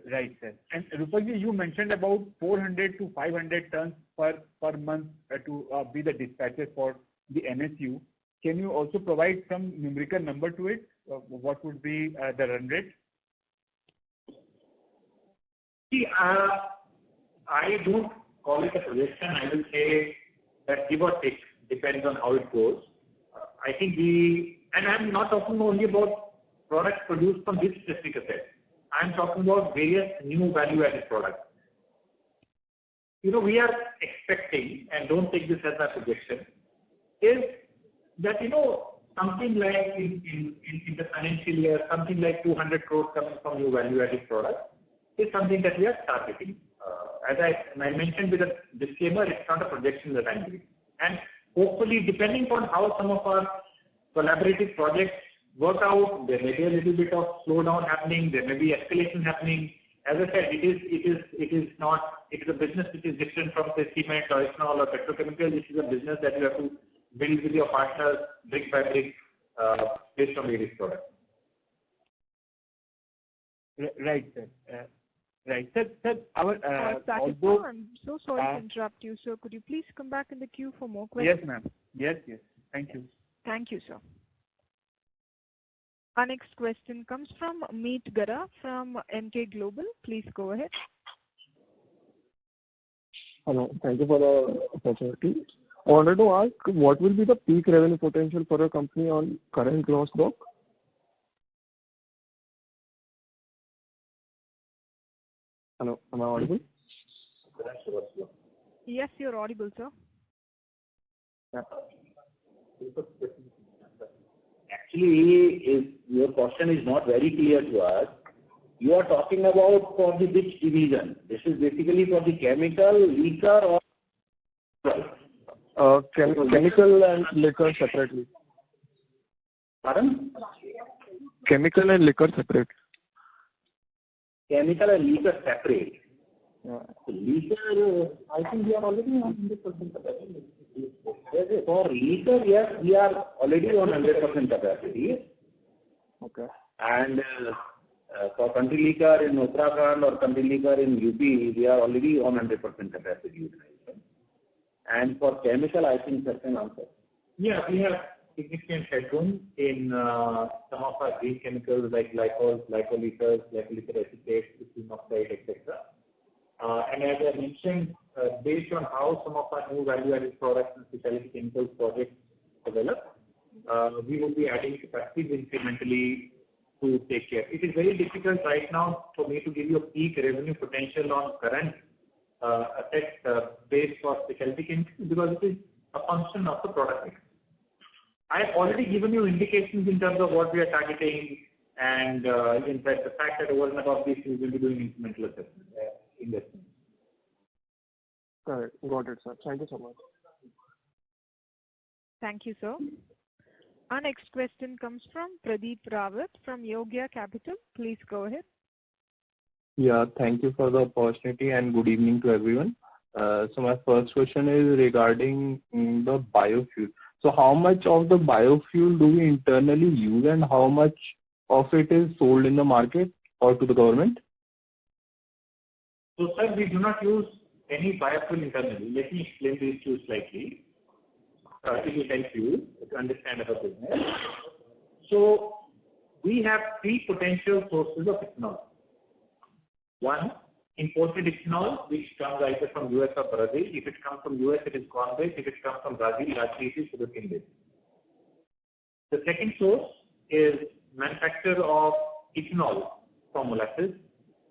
Right, sir. And Rupalji, you mentioned about 400 to 500 tons per month to be the dispatches for the NSU. Can you also provide some numerical number to it? What would be the run rate? See, I don't call it a projection. I will say that give or take, depends on how it goes. I think and I'm not talking only about products produced from this specific asset. I'm talking about various new value-added products. We are expecting, and don't take this as a projection, is that, something like in the financial year, something like 200 crores coming from new value-added products is something that we are targeting. As I mentioned with a disclaimer, it's not a projection that I'm giving. And hopefully, depending on how some of our collaborative projects work out, there may be a little bit of slowdown happening, there may be escalation happening. As I said, it is a business which is different from, say, cement or ethanol or petrochemical. This is a business that you have to build with your partners brick by brick based on various products. Right, sir. Right, sir. Although I'm so sorry to interrupt you, sir. Could you please come back in the queue for more questions? Yes, ma'am. Yes. Thank you. Thank you, sir. Our next question comes from Meet Gara from MK Global. Please go ahead. Hello. Thank you for the opportunity. I wanted to ask, what will be the peak revenue potential for your company on current gross block? Hello, am I audible? Yes, you're audible, sir. Actually, your question is not very clear to us. You are talking about for the which division? This is basically for the chemical, liquor or Chemical and liquor separately. Pardon? Chemical and liquor separate. Chemical and liquor separate. Yeah. Liquor, I think we are already on 100% capacity. For liquor, yes, we are already on 100% capacity. Okay. And for country liquor in Uttarakhand or country liquor in UP, we are already on 100% capacity utilization. And for chemical, I think that's an answer. Yeah, we have significant headroom in some of our green chemicals like glycols, glycolysis, glycolytic acetate, ethylene oxide, etc. And as I mentioned, based on how some of our new value-added products and specialty chemicals projects develop, we will be adding capacities incrementally to take care. It is very difficult right now for me to give you a peak revenue potential on current asset base for specialty chemicals because it is a function of the product mix. I have already given you indications in terms of what we are targeting, and in fact, the fact that over and above this, we will be doing incremental assessment, investment. Correct. Got it, sir. Thank you so much. Thank you, sir. Our next question comes from Pradeep Rawat from Yogya Capital. Please go ahead. Yeah, thank you for the opportunity and good evening to everyone. So my first question is regarding the biofuel. So how much of the biofuel do we internally use and how much of it is sold in the market or to the government? So, sir, we do not use any biofuel internally. Let me explain this to you slightly. It will help you to understand our business. So, we have three potential sources of ethanol. One, imported ethanol, which comes either from US or Brazil. If it comes from US, it is corn-based. If it comes from Brazil, largely it is sugarcane-based. The second source is manufacture of ethanol from molasses.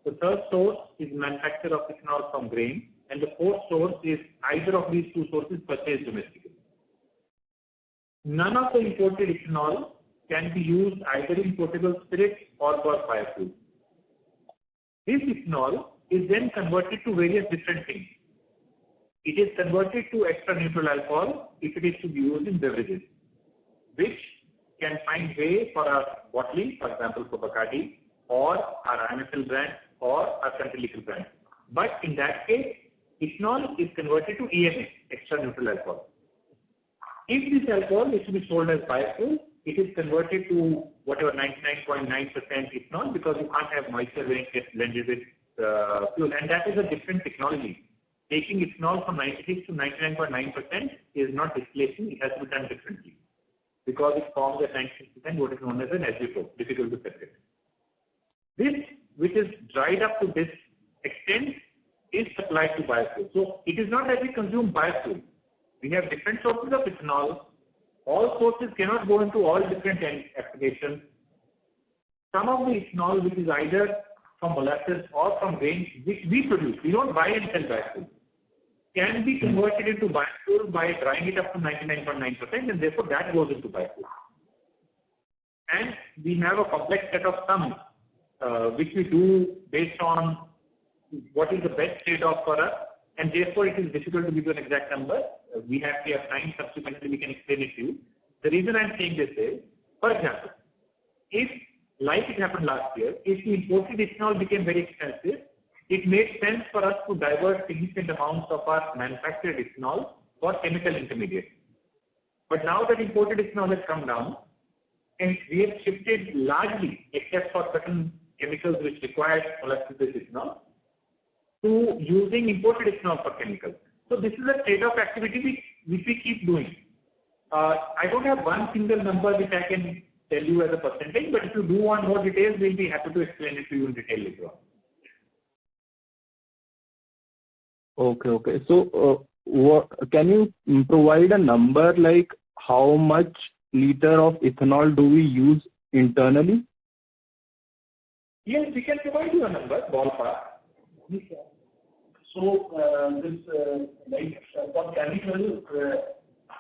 The third source is manufacture of ethanol from grain. And the fourth source is either of these two sources purchased domestically. None of the imported ethanol can be used either in potable spirits or for biofuel. This ethanol is then converted to various different things. It is converted to extra neutral alcohol if it is to be used in beverages, which can find way for our bottling, for example, for Bacardi, or our IMFL brand, or our country liquor brand. But in that case, ethanol is converted to ENA, extra neutral alcohol. If this alcohol is to be sold as biofuel, it is converted to whatever 99.9% ethanol because you can't have moisture when it gets blended with fuel, and that is a different technology. Taking ethanol from 96 to 99.9% is not displacing, it has to be done differently because it forms at 96% what is known as an azeotrope, difficult to separate. This, which is dried up to this extent, is supplied to biofuel. So it is not that we consume biofuel. We have different sources of ethanol. All sources cannot go into all different applications. Some of the ethanol, which is either from molasses or from grain, which we produce, we don't buy and sell biofuel, can be converted into biofuel by drying it up to 99.9%, and therefore that goes into biofuel. And we have a complex set of sums, which we do based on what is the best trade-off for us, and therefore it is difficult to give you an exact number. We have time, subsequently we can explain it to you. The reason I'm saying this is, for example, if, like it happened last year, if the imported ethanol became very expensive, it made sense for us to divert significant amounts of our manufactured ethanol for chemical intermediates. But now that imported ethanol has come down, and we have shifted largely, except for certain chemicals which require molasses-based ethanol, to using imported ethanol for chemicals. So this is a trade-off activity which we keep doing. I don't have one single number which I can tell you as a percentage, but if you do want more details, we'll be happy to explain it to you in detail later on. Okay. So, can you provide a number like how much liter of ethanol do we use internally? Yes, we can provide you a number, ballpark. So, for chemical,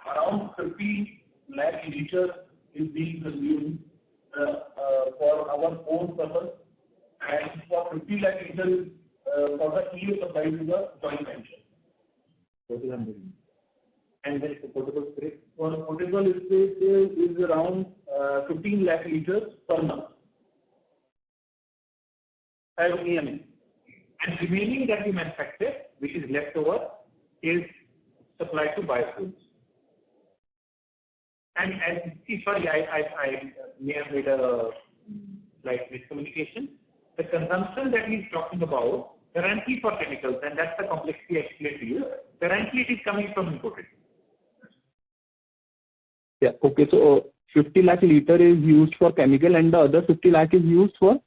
around 50 lakh liters is being consumed for our own purpose, and for 50 lakh liters for the EU supply to the joint venture. And then the potable spirit? For potable spirit is around 15 lakh liters per month. As EMA. And remaining that we manufacture, which is left over, is supplied to biofuels. And sorry, I may have made a slight miscommunication. The consumption that he's talking about currently for chemicals, and that's the complexity I explained to you. Currently, it is coming from imported. Yeah. Okay. So 50 lakh liter is used for chemical, and the other 50 lakh is used for.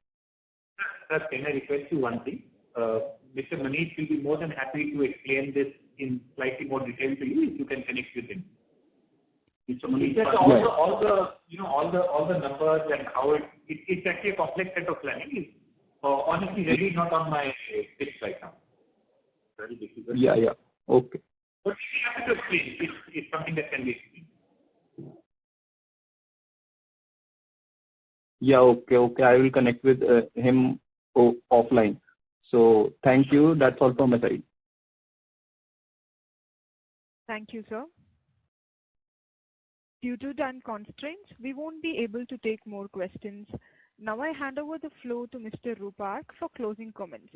Sir, can I request you one thing? Mr. Manish will be more than happy to explain this in slightly more detail to you if you can connect with him. Mr. Manish, all the numbers and how it's actually a complex set of planning. It's honestly really not on my pitch right now. Very difficult. Yeah. Okay. But we have to explain. It's something that can be explained. Yeah. Okay. I will connect with him offline. So thank you. That's all from my side. Thank you, sir. Due to time constraints, we won't be able to take more questions. Now I hand over the floor to Mr. Rupak for closing comments.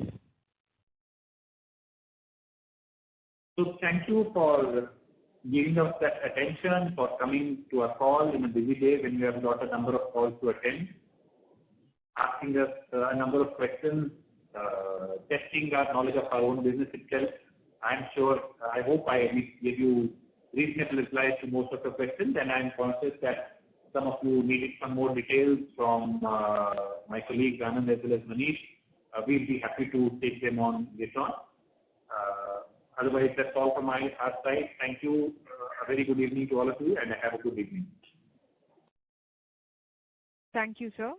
So thank you for giving us that attention, for coming to our call in a busy day when we have got a number of calls to attend, asking us a number of questions, testing our knowledge of our own business itself. I hope I gave you reasonable replies to most of the questions, and I'm conscious that some of you needed some more details from my colleagues Anand as well as Manish. We'll be happy to take them on later on. Otherwise, that's all from our side. Thank you. A very good evening to all of you, and have a good evening. Thank you, sir.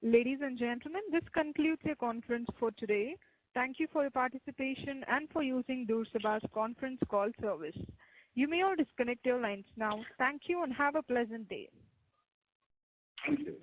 Ladies and gentlemen, this concludes your conference for today. Thank you for your participation and for using Doorsaba's conference call service. You may all disconnect your lines now. Thank you and have a pleasant day. Thank you.